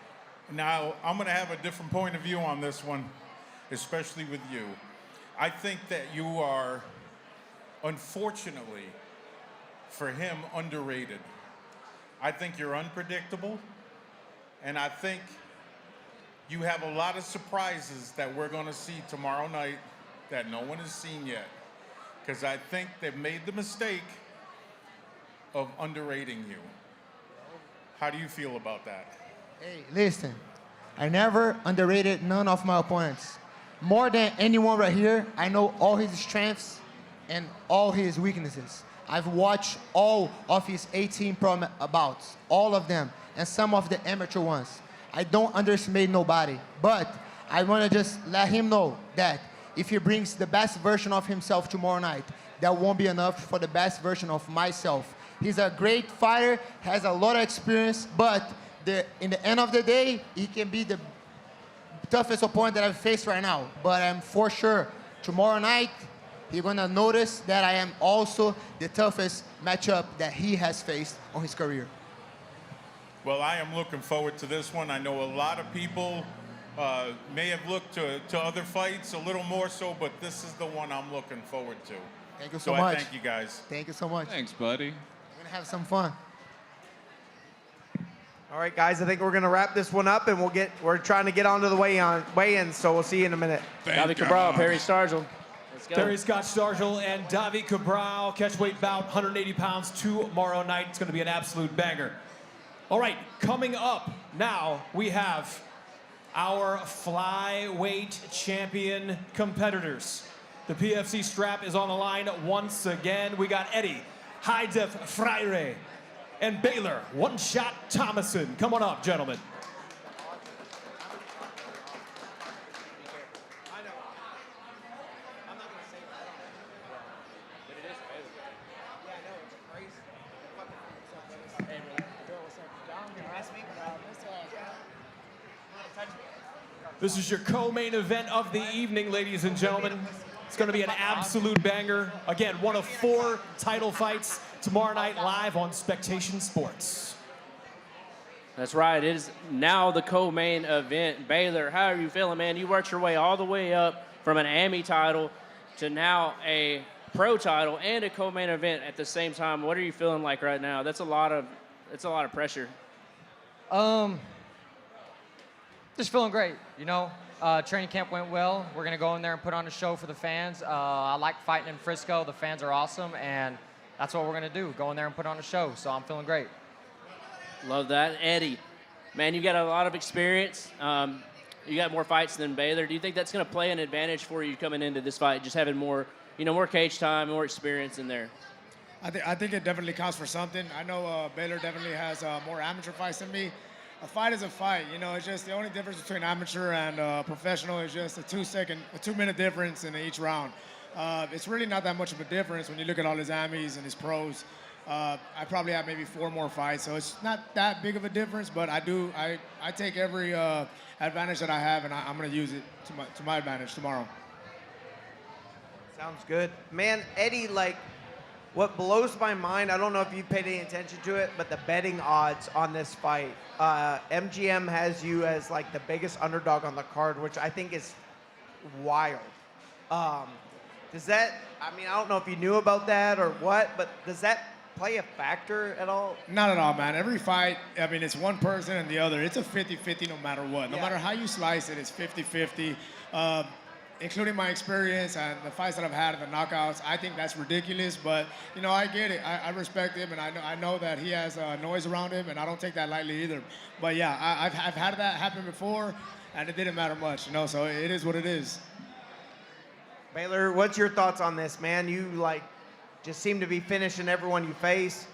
Now, I'm going to have a different point of view on this one, especially with you. I think that you are, unfortunately, for him, underrated. I think you're unpredictable, and I think you have a lot of surprises that we're going to see tomorrow night that no one has seen yet. Because I think they've made the mistake of underrating you. How do you feel about that? Hey, listen, I never underrated none of my opponents. More than anyone right here, I know all his strengths and all his weaknesses. I've watched all of his 18 pro bouts, all of them, and some of the amateur ones. I don't underestimate nobody, but I want to just let him know that if he brings the best version of himself tomorrow night, that won't be enough for the best version of myself. He's a great fighter, has a lot of experience, but in the end of the day, he can be the toughest opponent that I've faced right now. But I'm for sure, tomorrow night, he's gonna notice that I am also the toughest matchup that he has faced on his career. Well, I am looking forward to this one. I know a lot of people may have looked to other fights a little more so, but this is the one I'm looking forward to. Thank you so I much. thank you guys. Thank you so much. Thanks, buddy. We're gonna have some fun. All right, guys, I think we're gonna wrap this one up, and we're trying to get onto the weigh-in, so we'll see you in a minute. Davi Cabral, Perry Stargell. Let's go. Terry Scott Stargell and Davi Cabral, catchweight bout, 180 pounds tomorrow night. It's going to be an absolute banger. All right, coming up now, we have our flyweight champion competitors. The PFC strap is on the line once again. We got Eddie, High Def Freire, and Baylor, One Shot Thomason. Come on up, gentlemen. This is your co-main event of the evening, ladies and gentlemen. It's going to be an absolute banger. Again, one of 4 title fights tomorrow night live on Spectation Sports. That's right. It is now the co-main event. Baylor, how are you feeling, man? You worked your way all the way up from an AMI title to now a pro title and a co-main event at the same time. What are you feeling like right now? That's a lot of pressure. Just feeling great, you know. Training camp went well. We're gonna go in there and put on a show for the fans. I like fighting in Frisco. The fans are awesome, and that's what we're gonna do. Go in there and put on a show. So I'm feeling great. Love that. Eddie, man, you got a lot of experience. You got more fights than Baylor. Do you think that's gonna play an advantage for you coming into this fight, just having more cage time, more experience in there? I think it definitely counts for something. I know Baylor definitely has more amateur fights than me. A fight is a fight, you know. It's just the only difference between amateur and professional is just a 2-minute difference in each round. It's really not that much of a difference when you look at all his amis and his pros. I probably have maybe 4 more fights, so it's not that big of a difference. But I take every advantage that I have, and I'm going to use it to my advantage tomorrow. Sounds good. Man, Eddie, what blows my mind, I don't know if you paid any attention to it, but the betting odds on this fight. MGM has you as the biggest underdog on the card, which I think is wild. Does that, I don't know if you knew about that or what, but does that play a factor at all? Not at all, man. Every fight, it's one person and the other. It's a 50-50 no matter what. No matter how you slice it, it's 50-50. Including my experience and the fights that I've had and the knockouts, I think that's ridiculous. But I get it. I respect him, and I know that he has noise around him, and I don't take that lightly either. But yeah, I've had that happen before, and it didn't matter much. So it is what it is. Baylor, what's your thoughts on this, man? You just seem to be finishing everyone you face.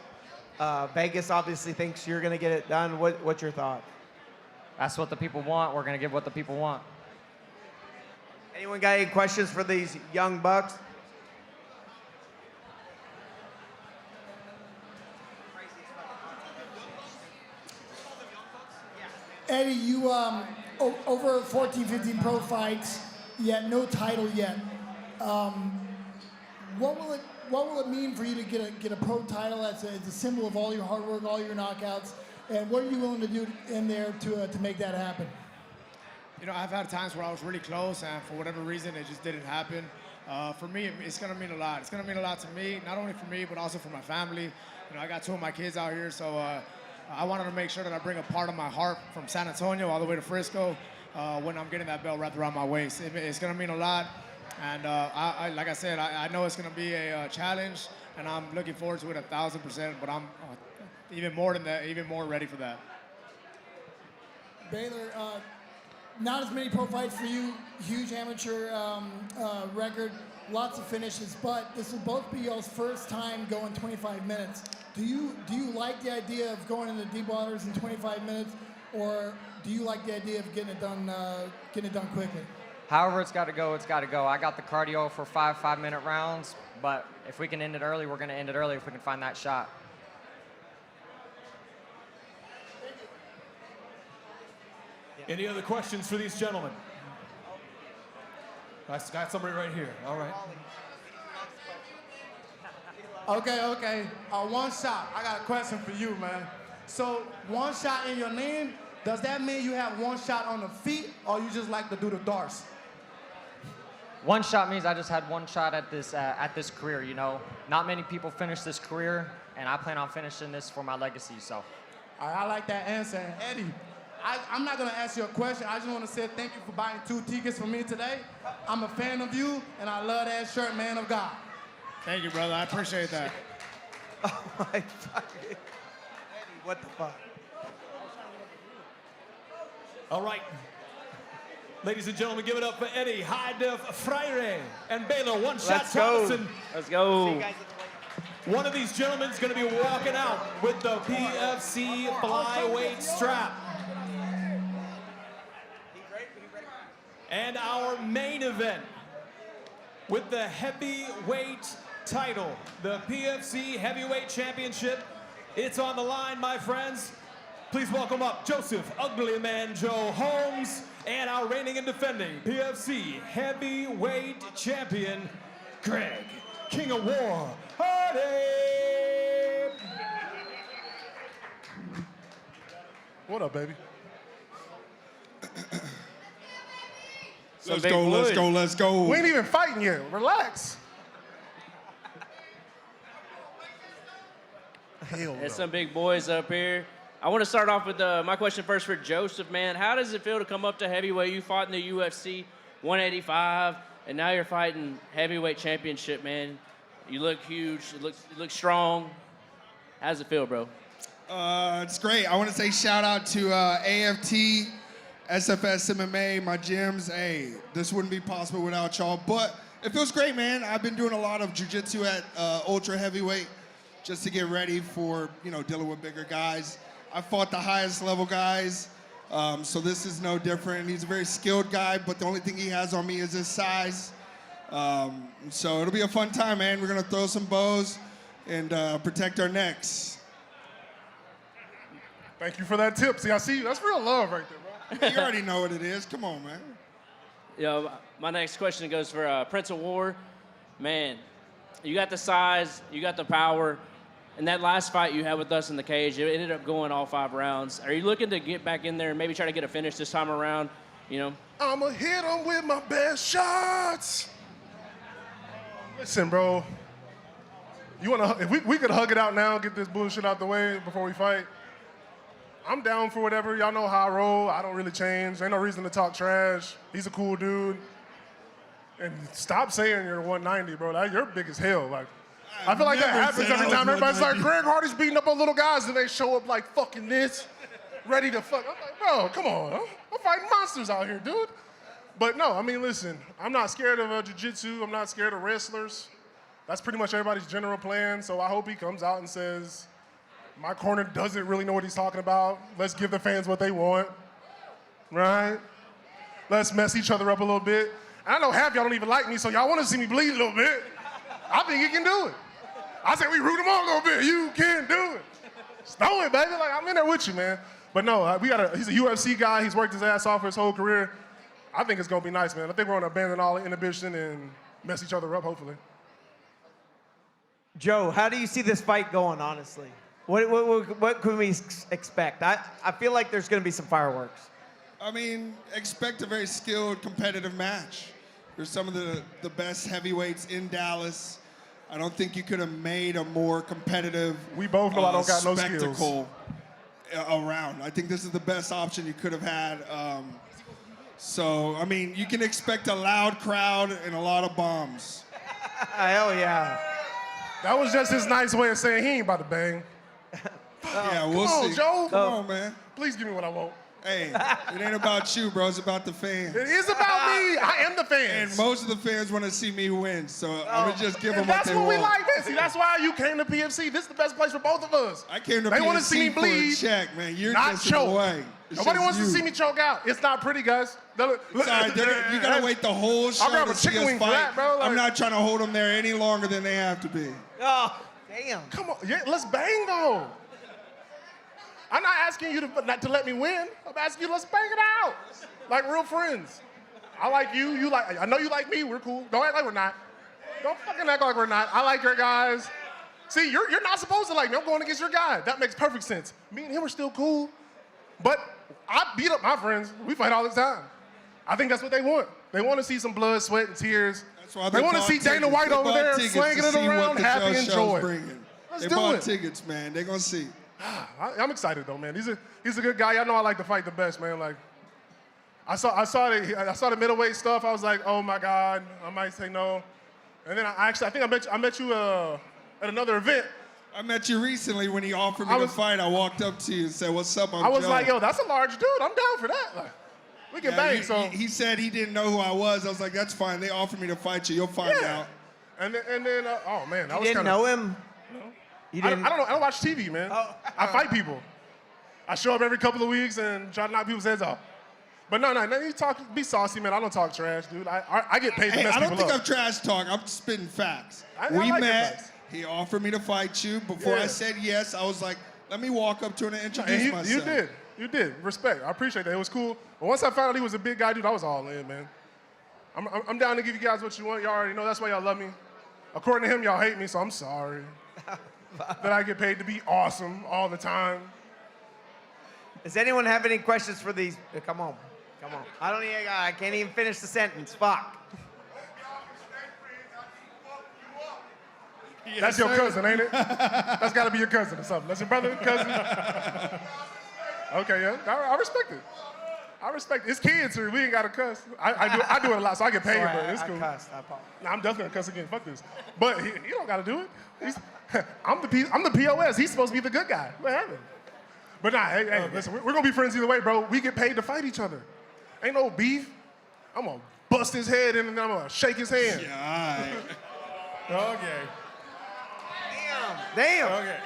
Vegas obviously thinks you're gonna get it done. What's your thought? That's what the people want. We're gonna give what the people want. Anyone got any questions for these young bucks? Eddie, you over 14, 15 pro fights, yet no title yet. What will it mean for you to get a pro title as a symbol of all your hard work, all your knockouts, and what are you willing to do in there to make that happen? I've had times where I was really close, and for whatever reason, it just didn't happen. For me, it's going to mean a lot. It's going to mean a lot to me, not only for me, but also for my family. I got 2 of my kids out here, so I wanted to make sure that I bring a part of my heart from San Antonio all the way to Frisco when I'm getting that belt wrapped around my waist. It's going to mean a lot, and like I said, I know it's going to be a challenge, and I'm looking forward to it 1,000%, but even more than that, even more ready for that. Baylor, not as many pro fights for you, huge amateur record, lots of finishes, but this will both be y'all's first time going 25 minutes. Do you like the idea of going into deep waters in 25 minutes, or do you like the idea of getting it done quickly? However it's got to go, it's got to go. I got the cardio for 5-minute rounds, but if we can end it early, we're going to end it early if we can find that shot. Any other questions for these gentlemen? I got somebody right here. All right. Okay. One shot. I got a question for you, man. So one shot in your name, does that mean you have one shot on the feet, or you just like to do the darts? One shot means I just had one shot at this career, you know. Not many people finish this career, and I plan on finishing this for my legacy, so. All right, I like that answer. And Eddie, I'm not going to ask you a question. I just want to say thank you for buying 2 tickets for me today. I'm a fan of you, and I love that shirt, man of God. Thank you, brother. I appreciate that. Oh, my fucking... Eddie, what the fuck? All right. Ladies and gentlemen, give it up for Eddie High-Def Freire and Baylor One-Shot Thompson. Let's go. One of these gentlemen is going to be walking out with the PFC flyweight strap. And our main event with the heavyweight title, the PFC Heavyweight Championship. It's on the line, my friends. Please welcome up Joseph Ugly Man Joe Holmes and our reigning and defending PFC Heavyweight Champion, Greg, King of War, Hardy. What up, baby? Let's go. We ain't even fighting yet. Relax. Hell There's some big boys up here. I want to start off with my question first for Joseph, man. How does it feel to come up to heavyweight? You fought in the UFC 185, and now you're fighting heavyweight championship, man. You look huge. You look strong. How does it feel, bro? It's great. I want to say shout out to AFT, SFS MMA, my gyms. Hey, this wouldn't be possible without y'all. But it feels great, man. I've been doing a lot of jiu-jitsu at ultra heavyweight just to get ready for, dealing with bigger guys. I fought the highest level guys, so this is no different. He's a very skilled guy, but the only thing he has on me is his size. So it'll be a fun time, man. We're gonna throw some bows and protect our necks. Thank you for that tip. See, I see you. That's real love right there, bro. You already know what it is. Come on, man. My next question goes for Prince of War. Man, you got the size, you got the power. And that last fight you had with us in the cage, it ended up going all 5 rounds. Are you looking to get back in there and maybe try to get a finish this time around? I'ma hit him with my best shots. Listen, bro. If we could hug it out now, get this bullshit out the way before we fight. I'm down for whatever. Y'all know how I roll. I don't really change. Ain't no reason to talk trash. He's a cool dude. And stop saying you're 190, bro. You're big as hell. Like, I feel like that happens every time. Everybody's like, Greg Hardy's beating up on little guys, and they show up like fucking this, ready to fuck. I'm like, bro, come on. I'm fighting monsters out here, dude. But no, I mean, listen, I'm not scared of jiu-jitsu. I'm not scared of wrestlers. That's pretty much everybody's general plan. So I hope he comes out and says, my corner doesn't really know what he's talking about. Let's give the fans what they want, right? Let's mess each other up a little bit. And I know half y'all don't even like me, so y'all want to see me bleed a little bit. I think he can do it. I said we root him on a little bit. You can do it. Just throw it, baby. Like, I'm in there with you, man. But no, he's a UFC guy. He's worked his ass off for his whole career. I think it's going to be nice, man. I think we're going to abandon all inhibition and mess each other up, hopefully. Joe, how do you see this fight going, honestly? What can we expect? I feel like there's going to be some fireworks. I mean, expect a very skilled, competitive match. There's some of the best heavyweights in Dallas. I don't think you could have made a more competitive we both know I don't got no spectacle skills around. I think this is the best option you could have had. So, I mean, you can expect a loud crowd and a lot of bombs. Hell yeah. That was just his nice way of saying he ain't about to bang. Yeah, we'll Come on, see. Joe. Come on, man. Please give me what I want. Hey, it ain't about you, bro. It's about the fans. It is about me. I am the fans. And most of the fans want to see me win, so I'm gonna just give them And what that's they what we want. like. See, that's why you came to PFC. This is the best place for both of us. I came to They PFC want to see me for bleed. a check, man. You're not just in choke. the way. It's Nobody just wants to you. see me choke out. It's not pretty, guys. It's all right. You gotta wait the whole show I'll grab to a see chicken us wing for fight. that, bro. I'm not trying to hold them there any longer than they have to be. Oh, damn. Come on, yeah, let's bang though. I'm not asking you to let me win. I'm asking you, let's bang it out. Like real friends. I like you, you like, I know you like me, we're cool. Don't act like we're not. Don't fucking act like we're not. I like your guys. See, you're not supposed to like me. I'm going against your guy. That makes perfect sense. Me and him are still cool. But I beat up my friends. We fight all the time. I think that's what they want. They want to see some blood, sweat, and tears. That's why they want to bought see Dana tickets. White They over bought there tickets slinging to it see what around, the happy Joe and show's joy. bringing. Let's They do bought it. tickets, man. They're gonna see. I'm excited though, man. He's a good guy. I know I like to fight the best, man. Like, I saw the middleweight stuff. I was like, oh my God, I might say no. And then I think I met you at another event. I met you recently when he offered me to fight. I walked up to you and said, "What's up?" I was Joe." like, yo, that's a large dude. I'm down for that. Like, we can bang. He said he didn't know who I was. I was like, that's fine. They offered me to fight you. You'll find out. And then oh man, that You was didn't kinda, know him? No. You I didn't? don't know. I don't watch TV, man. I fight people. I show up every couple of weeks and try to knock people's heads off. But no, you talk, be saucy, man. I don't talk trash, dude. I get paid to Hey, mess I don't people think up. I'm trash talk. I'm spitting facts. I We like your met. facts. He offered me to fight you. Before Yeah. I said yes, I was like, let me walk up to him and introduce And myself. you did. Respect. I appreciate that. It was cool. But once I found out he was a big guy, dude, I was all in, man. I'm down to give you guys what you want. Y'all already know that's why y'all love me. According to him, y'all hate me, so I'm sorry that I get paid to be awesome all the time. Does anyone have any questions for these? Come on. I can't even finish the sentence. Fuck. That's your cousin, ain't it? That's got to be your cousin or something. That's your brother, cousin? Okay, yeah. I respect it. I respect it. It's kids here. We ain't got to cuss. I do it a lot, so I get paid, Sorry, but it's I cool. cussed. I apologize. Nah, I'm definitely gonna cuss again. Fuck this. But he don't got to do it. I'm the POS. He's supposed to be the good guy. What happened? But nah, hey, listen, we're gonna be friends either way, bro. We get paid to fight each other. Ain't no beef. I'm gonna bust his head in and then I'm gonna shake his hand. Yeah, all right. Okay. Damn. Okay.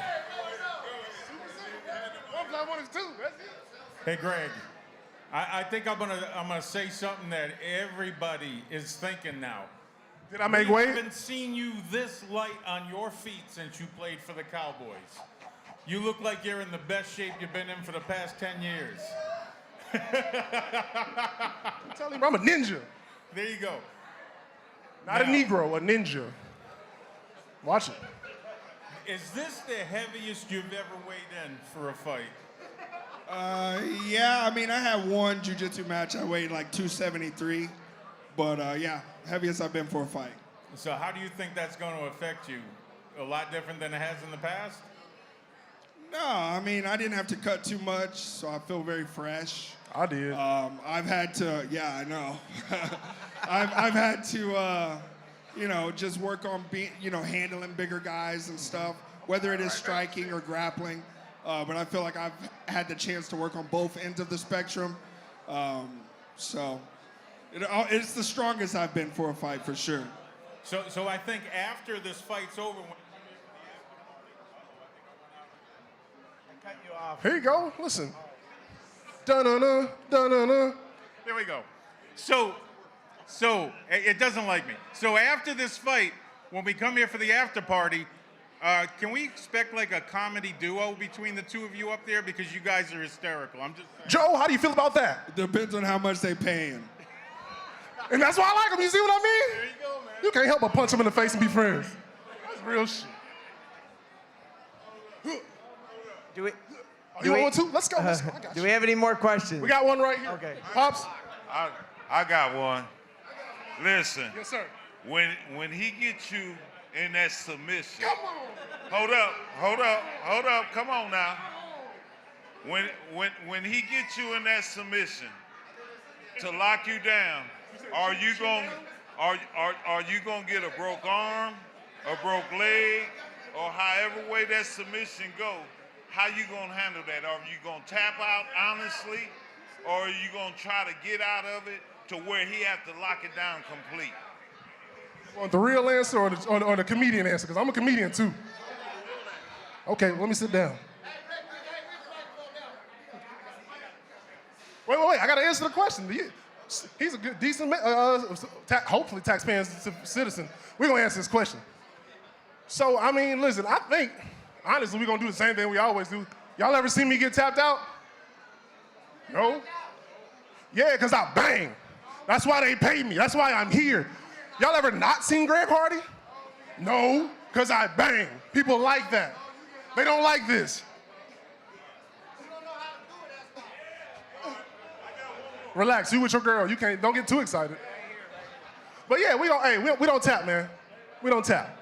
1 + 1 is 2. That's it. Hey, Greg, I think I'm gonna say something that everybody is thinking now. Did I make weight? I haven't seen you this light on your feet since you played for the Cowboys. You look like you're in the best shape you've been in for the past 10 years. I'm telling you, I'm a ninja. There you go. Not a Negro, a ninja. Watch it. Is this the heaviest you've ever weighed in for a fight? Yeah, I mean, I had one jiu-jitsu match. I weighed like 273. But yeah, heaviest I've been for a fight. So how do you think that's going to affect you? A lot different than it has in the past? No, I mean, I didn't have to cut too much, so I feel very fresh. I did. I've had to, yeah, I know. I've had to, just work on handling bigger guys and stuff, whether it is striking or grappling. But I feel like I've had the chance to work on both ends of the spectrum. So it's the strongest I've been for a fight, for sure. So I think after this fight's over, Here you go. Listen. Da-na-na, da-na-na. There we go. So it doesn't like me. So after this fight, when we come here for the after party, can we expect like a comedy duo between the two of you up there? Because you guys are hysterical. I'm just saying. Joe, how do you feel about that? It depends on how much they paying. And that's why I like him. You see what I mean? There you go, man. You can't help but punch him in the face and be friends. That's real shit. Do we? Oh, you want one too? Let's go. Let's go. I got Do you. we have any more questions? We got one right here. Okay. Pops. I got one. Listen. Yes, sir. When he gets you in that submission. Come on. Hold up. Come on now. When he gets you in that submission to lock you down, are you gonna get a broke arm, a broke leg, or however way that submission go? how you gonna handle that? Are you gonna tap out honestly, or are you gonna try to get out of it to where he has to lock it down complete? Want the real answer or the comedian answer? Because I'm a comedian too. Okay, let me sit down. Wait. I gotta answer the question. He's a good, decent, hopefully taxpaying citizen. We're gonna answer this question. So, I mean, listen, I think, honestly, we're gonna do the same thing we always do. Y'all ever seen me get tapped out? No? Yeah, because I bang. That's why they paid me. That's why I'm here. Y'all ever not seen Greg Hardy? No, because I bang. People like that. They don't like this. Relax, you with your girl. Don't get too excited. But yeah, we don't tap, man. We don't tap.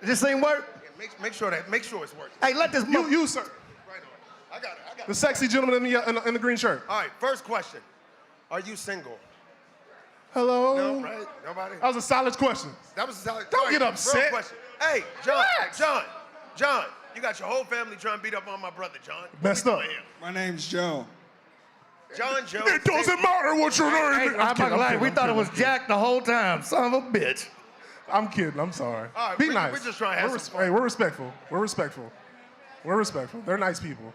This thing work? Yeah, make sure it's working. Hey, let this You, sir. Right on. I got it. The sexy gentleman in the green shirt. All right, first question. Are you single? Hello? No, right? Nobody? That was a solid question. That was a solid Don't all get right, upset. real question. Hey, John, you got your whole family trying to beat up on my brother, John. Messed up. My name's Joe. John Jones. It doesn't matter what your name is. I'm not gonna lie, we thought it was Jack the whole time. Son of a bitch. I'm kidding. I'm sorry. All right, Be we're nice. just trying to have some fun. Hey, we're respectful. We're respectful. They're nice people.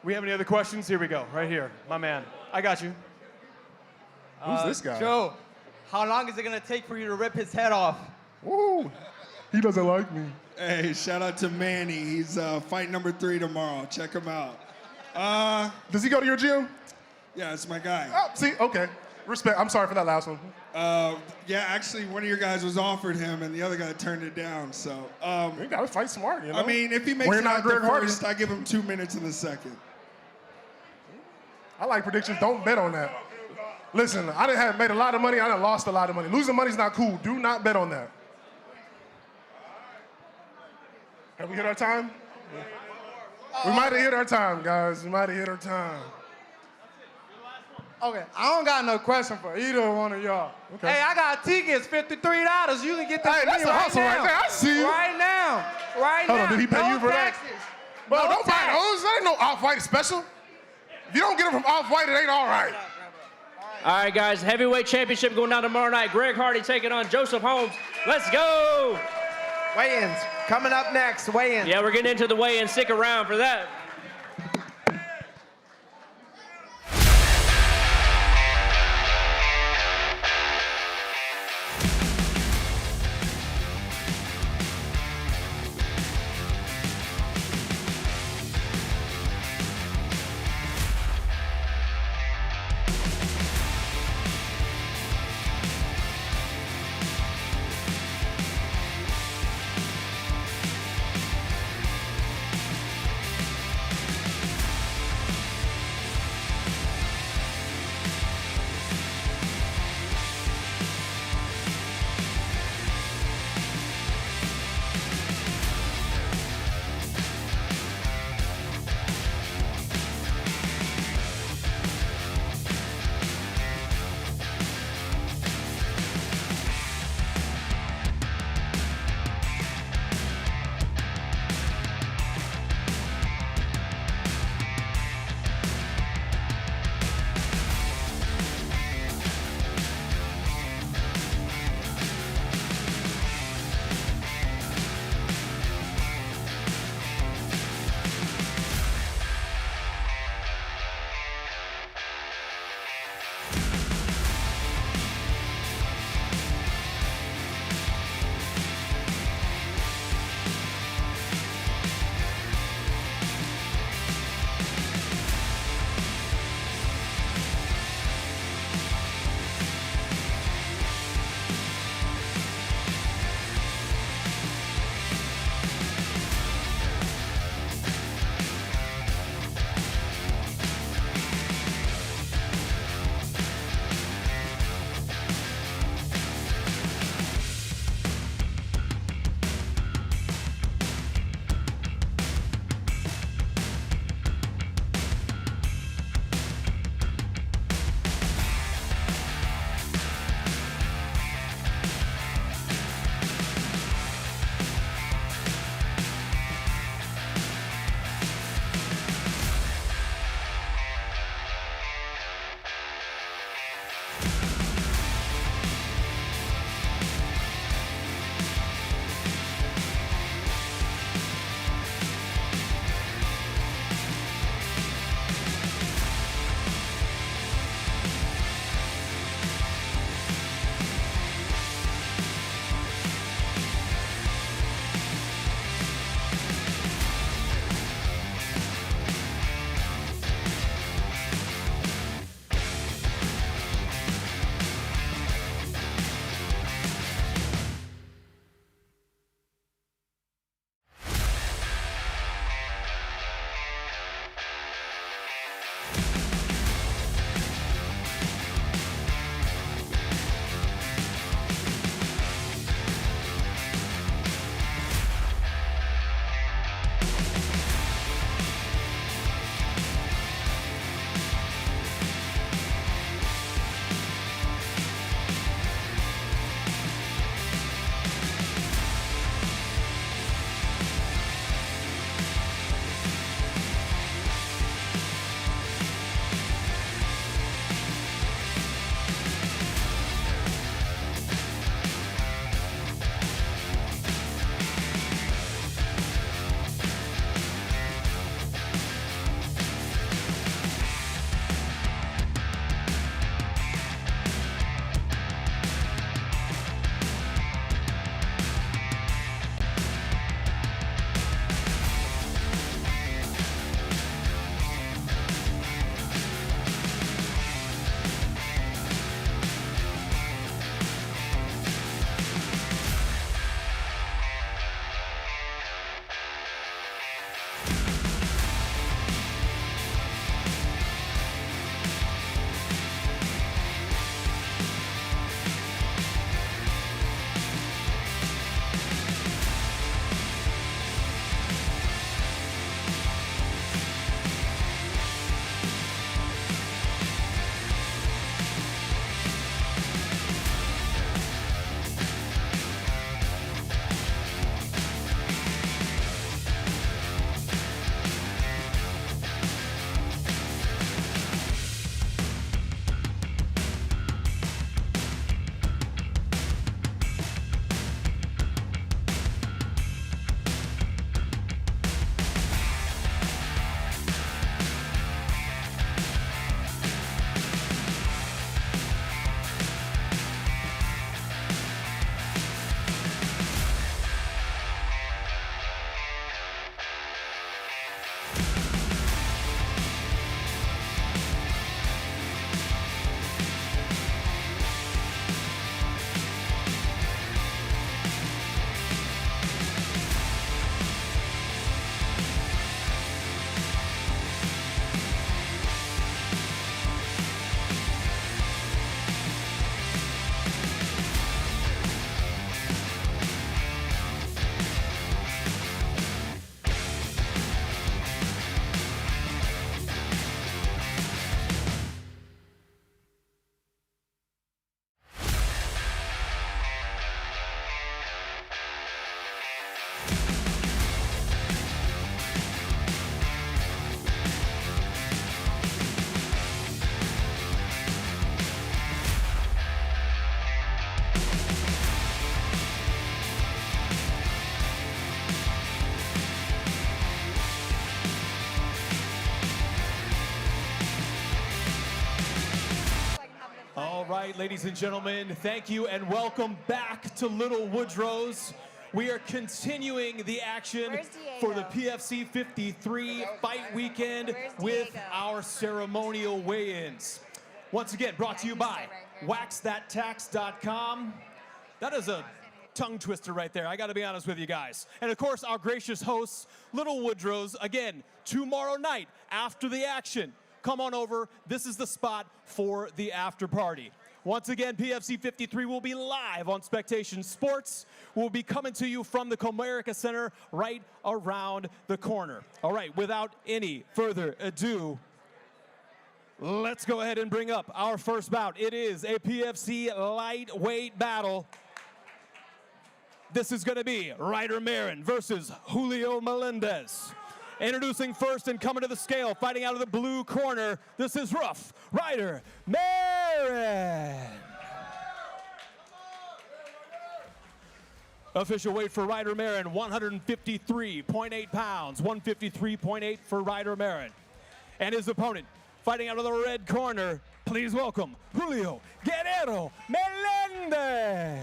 We have any other questions? Here we go, right here. My man. I got you. Who's this guy? Joe, how long is it going to take for you to rip his head off? Ooh, he doesn't like me. Hey, shout out to Manny. He's fight number 3 tomorrow. Check him out. Does he go to your gym? Yeah, it's my guy. Oh, see, okay. Respect. I'm sorry for that last one. Yeah, actually, one of your guys was offered him, and the other guy turned it down. So you gotta fight smart, you know. I mean, if he makes We're it not out the Greg Hardy. first, I give him 2 minutes in the second. I like predictions. Don't bet on that. Listen, I done had made a lot of money. I done lost a lot of money. Losing money's not cool. Do not bet on that. Have we hit our time? We might have hit our time, guys. We might have hit our time. Okay, I don't got no question for either one of y'all. Okay. Hey, I got tickets, $53. You can get this Hey, that's for me a hustle now. right there. I see you. Right now. Hold on, did he pay you for that? taxes. Well, No don't buy tax. those. That ain't no Off-White special. If you don't get them from Off-White, it ain't all right. All right, guys, heavyweight championship going down tomorrow night. Greg Hardy taking on Joseph Holmes. Let's go! Weigh-ins coming up next. Weigh-ins. Yeah, we're getting into the weigh-in. Stick around for that. All right, ladies and gentlemen, thank you and welcome back to Little Woodrow's. We are continuing the action for the PFC 53 fight weekend with our ceremonial weigh-ins. Once again, brought to you by WaxThatTax.com. That is a tongue twister right there, I gotta be honest with you guys. And of course, our gracious hosts, Little Woodrow's, again, tomorrow night after the action. Come on over, this is the spot for the after party. Once again, PFC 53 will be live on Spectation Sports. We'll be coming to you from the Comerica Center right around the corner. All right, without any further ado, let's go ahead and bring up our first bout. It is a PFC lightweight battle. This is gonna be Ryder Marin versus Julio Melendez. Introducing first and coming to the scale, fighting out of the blue corner, this is Rough Ryder Marin. Marin. Official weight for Ryder Marin, 153.8 pounds. 153.8 for Ryder Marin. And his opponent, fighting out of the red corner, please welcome Julio Guerrero Melendez.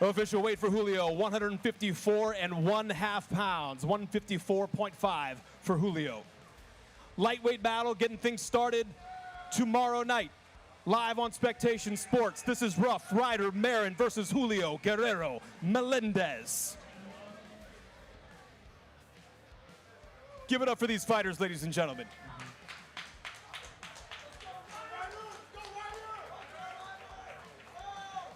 Official weight for Julio, 154.5 pounds. 154.5 for Julio. Lightweight battle, getting things started tomorrow night. Live on Spectation Sports. This is Rough Ryder Marin versus Julio Guerrero Melendez. Give it up for these fighters, ladies and gentlemen.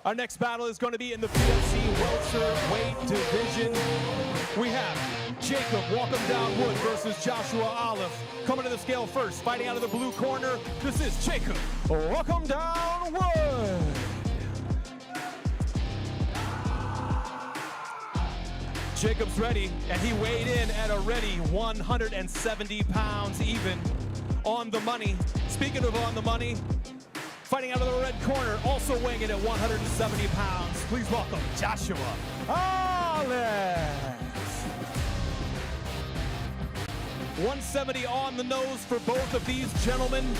Our next battle is going to be in the PFC welterweight division. We have Jacob Walk 'em Down Wood versus Joshua Olive. Coming to the scale first, fighting out of the blue corner, this is Jacob Walk 'em Down Wood. Jacob's ready, and he weighed in at a ready 170 pounds even. On the money. Speaking of on the money, fighting out of the red corner, also weighing in at 170 pounds. Please welcome Joshua Olive. 170 on the nose for both of these gentlemen.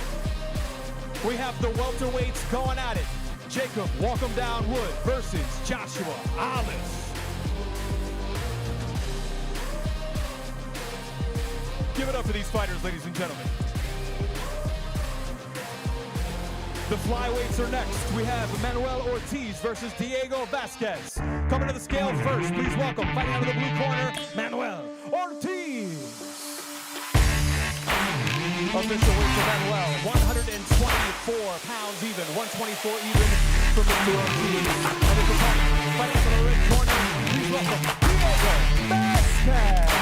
We have the welterweights going at it. Jacob Walk 'em Down Wood versus Joshua Olive. Give it up for these fighters, ladies and gentlemen. The flyweights are next. We have Manuel Ortiz versus Diego Vasquez. Coming to the scale first, please welcome, fighting out of the blue corner, Manuel Ortiz. Official weight for Manuel, 124 pounds even, 124 even for Mr. Ortiz. And his opponent, fighting out of the red corner, please welcome, Diego Vasquez.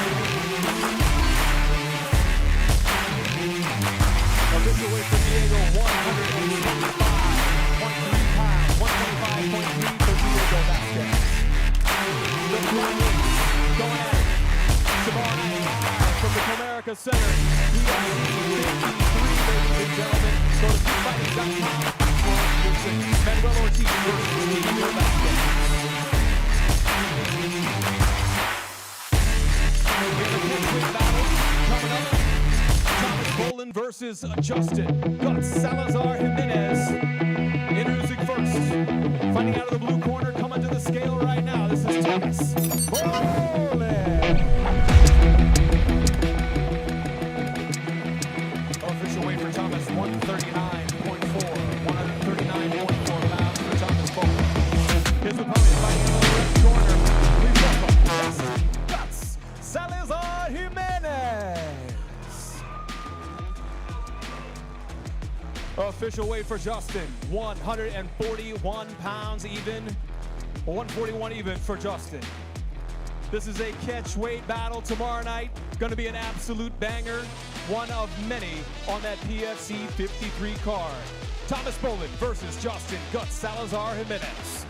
Official weight for Diego, 125.3 pounds, 125.3 for Diego Vasquez. The flyweights going at it. Tomorrow night live from the Comerica Center. PFC 53, ladies and gentlemen. Go to keepfighting.com for Manuel Ortiz versus Diego Vasquez. We have a catchweight battle coming up. Thomas Bolin versus Justin Guts Salazar Jimenez. Introducing first, fighting out of the blue corner, coming to the scale right now. This is Thomas Bolin. Official weight for Thomas, 139.4. 139.4 pounds for Thomas Bolin. His opponent fighting out of the red corner. Please welcome Justin Guts Salazar Jimenez. Official weight for Justin, 141 pounds even, 141 even for Justin. This is a catch weight battle tomorrow night. Gonna be an absolute banger, one of many on that PFC 53 card. Thomas Bolin versus Justin Guts Salazar Jimenez.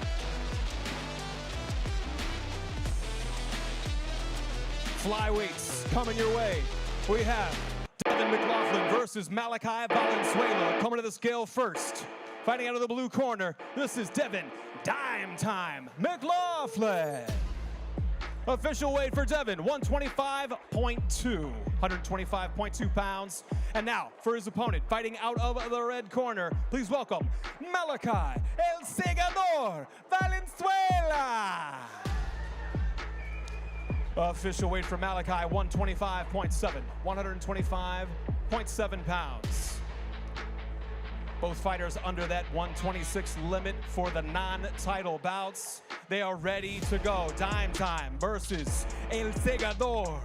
Flyweights coming your way. We have Devin McLaughlin versus Malachi Valenzuela. Coming to the scale first. Fighting out of the blue corner, this is Devin Dime Time McLaughlin. Official weight for Devin, 125.2. 125.2 pounds. And now for his opponent, fighting out of the red corner, please welcome Malachi El Segador Valenzuela. Official weight for Malachi, 125.7. 125.7 pounds. Both fighters under that 126 limit for the non-title bouts. They are ready to go. Dime Time versus El Segador.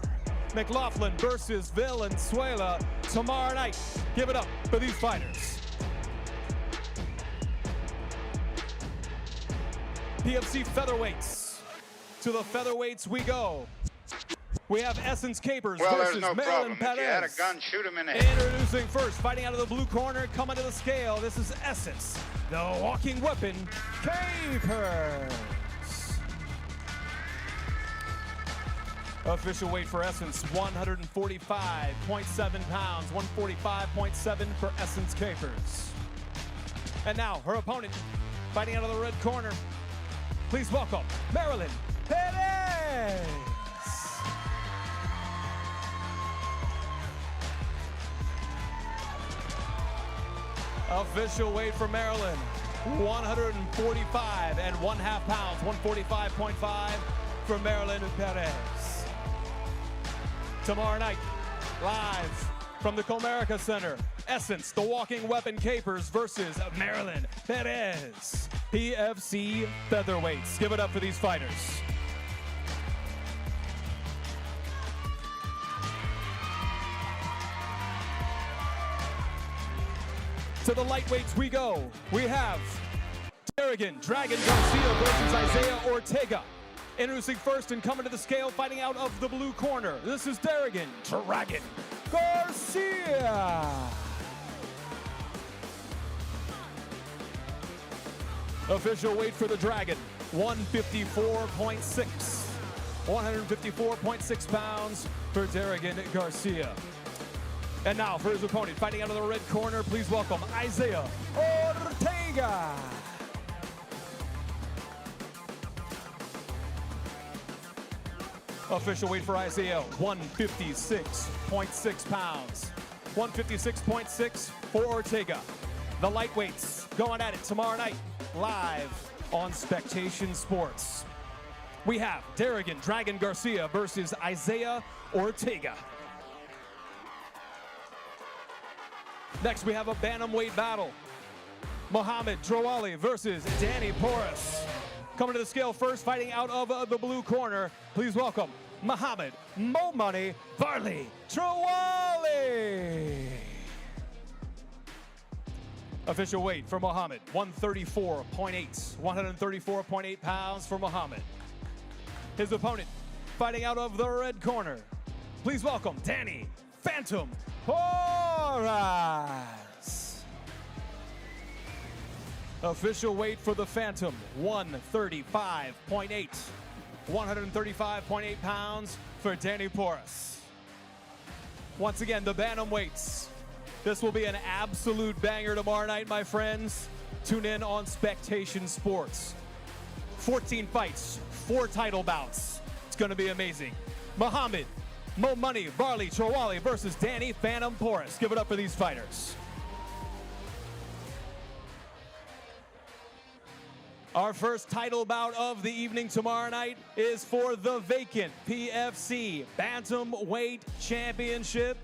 McLaughlin versus Valenzuela tomorrow night. Give it up for these fighters. PFC featherweights. To the featherweights we go. We have Essence Capers versus Marilyn Perez. If you had a gun, shoot him in the head. Introducing first, fighting out of the blue corner, coming to the scale. This is Essence, the walking weapon, Capers. Official weight for Essence, 145.7 pounds, 145.7 for Essence Capers. And now her opponent, fighting out of the red corner. Please welcome Marilyn Perez. Official weight for Maryland, 145 and 1/2 pounds, 145.5 for Maryland Perez. Tomorrow night, live from the Comerica Center, Essence, the Walking Weapon Capers versus Maryland Perez, PFC featherweights. Give it up for these fighters. To the lightweights we go. We have Dragon Garcia versus Isaiah Ortega. Introducing first and coming to the scale, fighting out of the blue corner. This is Dragon Garcia. Official weight for the Dragon, 154.6. 154.6 pounds for Dragon Garcia. And now for his opponent, fighting out of the red corner, please welcome Isaiah Ortega. Official weight for Isaiah, 156.6 pounds. 156.6 for Ortega. The lightweights going at it tomorrow night, live on Spectation Sports. We have Dragon Garcia versus Isaiah Ortega. Next, we have a bantamweight battle. Mohamed Trawali versus Danny Porras. Coming to the scale first, fighting out of the blue corner. Please welcome Mohamed Mo Money Varley Trawali. Official weight for Mohamed, 134.8. 134.8 pounds for Mohamed. His opponent, fighting out of the red corner. Please welcome Danny Phantom Porras. Official weight for the Phantom, 135.8. 135.8 pounds for Danny Porras. Once again, the bantamweights. This will be an absolute banger tomorrow night, my friends. Tune in on Spectation Sports. 14 fights, 4 title bouts. It's going to be amazing. Mohamed Mo Money Varley Trawali versus Danny Phantom Porras. Give it up for these fighters. Our first title bout of the evening tomorrow night is for the vacant PFC Bantamweight Championship.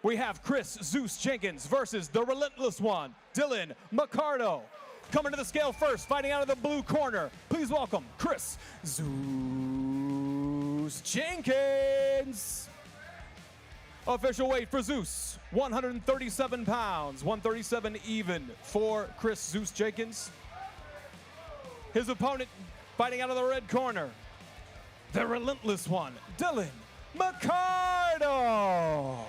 We have Chris Zeus Jenkins versus the relentless one, Dylan McCardo. Coming to the scale first, fighting out of the blue corner. Please welcome Chris Zeus Jenkins. Official weight for Zeus, 137 pounds, 137 even for Chris Zeus Jenkins. His opponent, fighting out of the red corner, the relentless one, Dylan McCardo.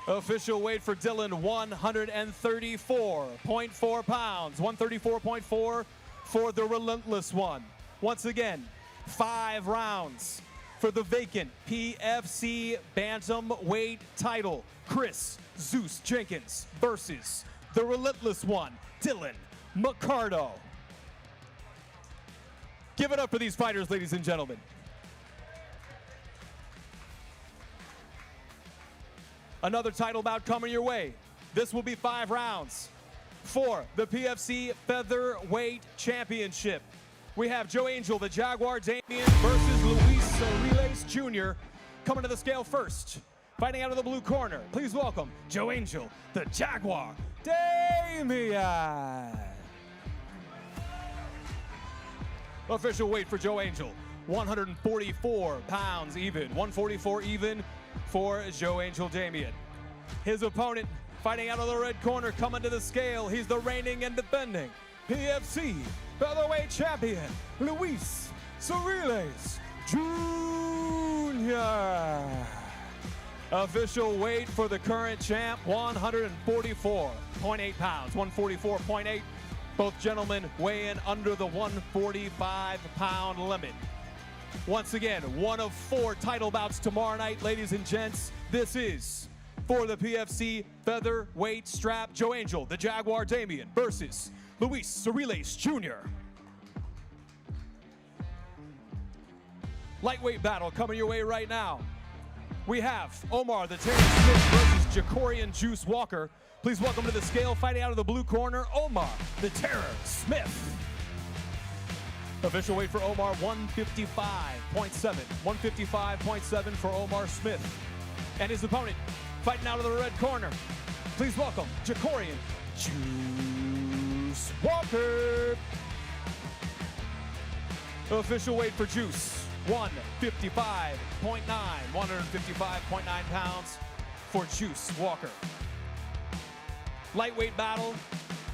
Official weight for Dylan, 134.4 pounds, 134.4 for the relentless one. Once again, 5 rounds for the vacant PFC Bantamweight title. Chris Zeus Jenkins versus the relentless one, Dylan McCardo. Give it up for these fighters, ladies and gentlemen. Another title bout coming your way. This will be 5 rounds for the PFC Featherweight Championship. We have Joe Angel, the Jaguar Damien versus Luis Riles Jr. coming to the scale first. Fighting out of the blue corner, please welcome Joe Angel, the Jaguar Damien. Official weight for Joe Angel, 144 pounds even, 144 even for Joe Angel Damien. His opponent, fighting out of the red corner, coming to the scale, he's the reigning and defending PFC Featherweight Champion, Luis Riles Jr. Official weight for the current champ, 144.8 pounds, 144.8. Both gentlemen weigh in under the 145-pound limit. Once again, one of 4 title bouts tomorrow night, ladies and gents. This is for the PFC featherweight strap, Joe Angel, the Jaguar Damien versus Luis Cerriles Jr. Lightweight battle coming your way right now. We have Omar the Terry Smith versus Jacorian Juice Walker. Please welcome to the scale, fighting out of the blue corner, Omar the Terror Smith. Official weight for Omar, 155.7. 155.7 for Omar Smith. And his opponent, fighting out of the red corner. Please welcome Jacorian Juice Walker. Official weight for Juice, 155.9. 155.9 pounds for Juice Walker. Lightweight battle.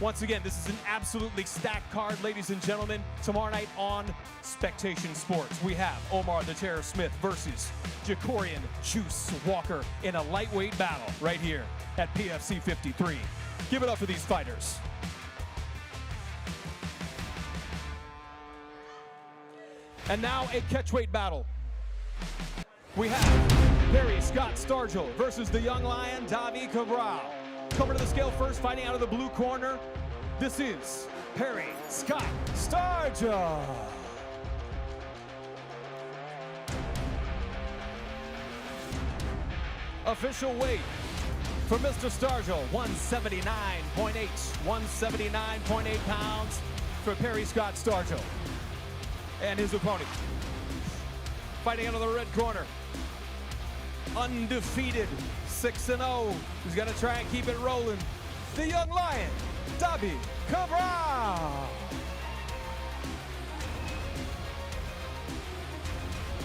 Once again, this is an absolutely stacked card, ladies and gentlemen. Tomorrow night on Spectation Sports, we have Omar the Terror Smith versus Jacorian Juice Walker in a lightweight battle right here at PFC 53. Give it up for these fighters. And now a catchweight battle. We have Perry Scott Stargell versus the young lion, Davi Cabral. Coming to the scale first, fighting out of the blue corner. This is Perry Scott Stargell. Official weight for Mr. Stargell, 179.8. 179.8 pounds for Perry Scott Stargell. And his opponent, fighting out of the red corner, undefeated, 6-0. He's gonna try and keep it rolling. The young lion, Davi Cabral.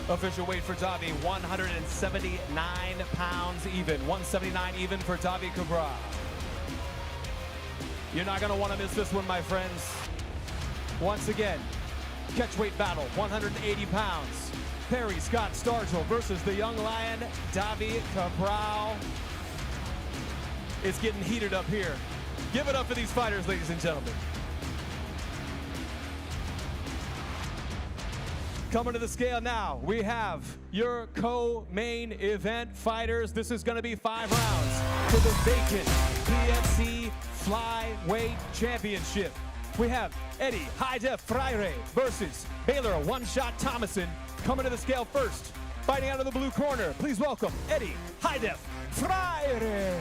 Official weight for Davi, 179 pounds even. 179 even for Davi Cabral. You're not gonna wanna miss this one, my friends. Once again, catchweight battle, 180 pounds. Perry Scott Stargell versus the young lion, Davi Cabral. It's getting heated up here. Give it up for these fighters, ladies and gentlemen. Coming to the scale now, we have your co-main event fighters. This is gonna be 5 rounds for the vacant PFC Flyweight Championship. We have Eddie High-Def Freire versus Baylor One-Shot Thomason. Coming to the scale first, fighting out of the blue corner. Please welcome Eddie High-Def Freire.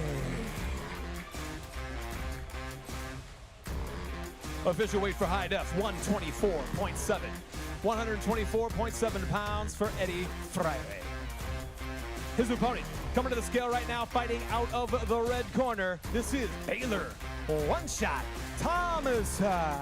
Official weight for High-Def, 124.7. 124.7 pounds for Eddie Freire. His opponent, coming to the scale right now, fighting out of the red corner. This is Baylor One-Shot Thomason.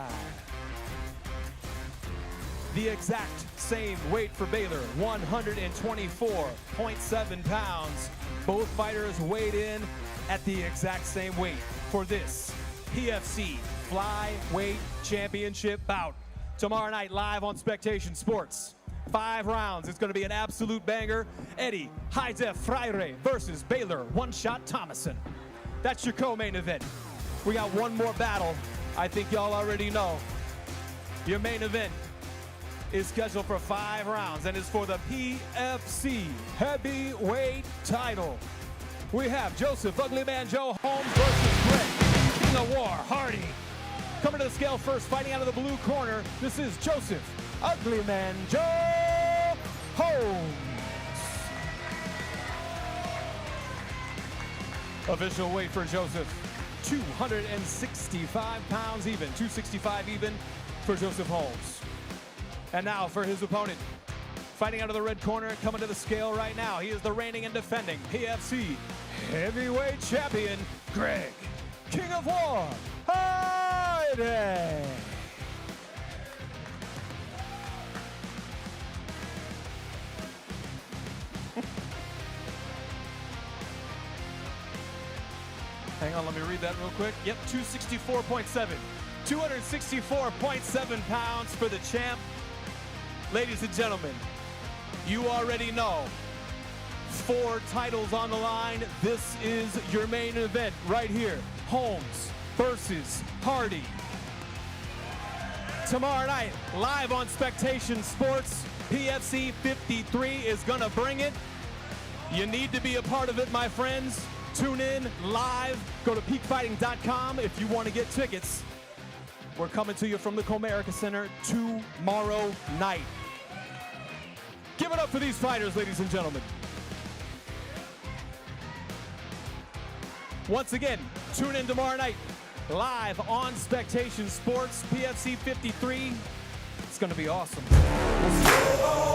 The exact same weight for Baylor, 124.7 pounds. Both fighters weighed in at the exact same weight for this PFC Flyweight Championship bout. Tomorrow night, live on Spectation Sports. 5 rounds. It's going to be an absolute banger. Eddie High-Def Freire versus Baylor One-Shot Thomason. That's your co-main event. We got one more battle. I think y'all already know. Your main event is scheduled for 5 rounds and is for the PFC heavyweight title. We have Joseph Ugly Man Joe Holmes versus Greg King of War Hardy. Coming to the scale first, fighting out of the blue corner, this is Joseph Ugly Man Joe Holmes. Official weight for Joseph, 265 pounds even, 265 even for Joseph Holmes. And now for his opponent, fighting out of the red corner, coming to the scale right now. He is the reigning and defending PFC heavyweight champion, Greg King of War Hardy. Hang on, let me read that real quick. Yep, 264.7. 264.7 pounds for the champ. Ladies and gentlemen, you already know, 4 titles on the line. This is your main event right here. Holmes versus Hardy. Tomorrow night, live on Spectation Sports, PFC 53 is gonna bring it. You need to be a part of it, my friends. Tune in live. Go to peakfighting.com if you want to get tickets. We're coming to you from the Comerica Center tomorrow night. Give it up for these fighters, ladies and gentlemen. Once again, tune in tomorrow night, live on Spectation Sports, PFC 53. It's going to be awesome. We'll see you.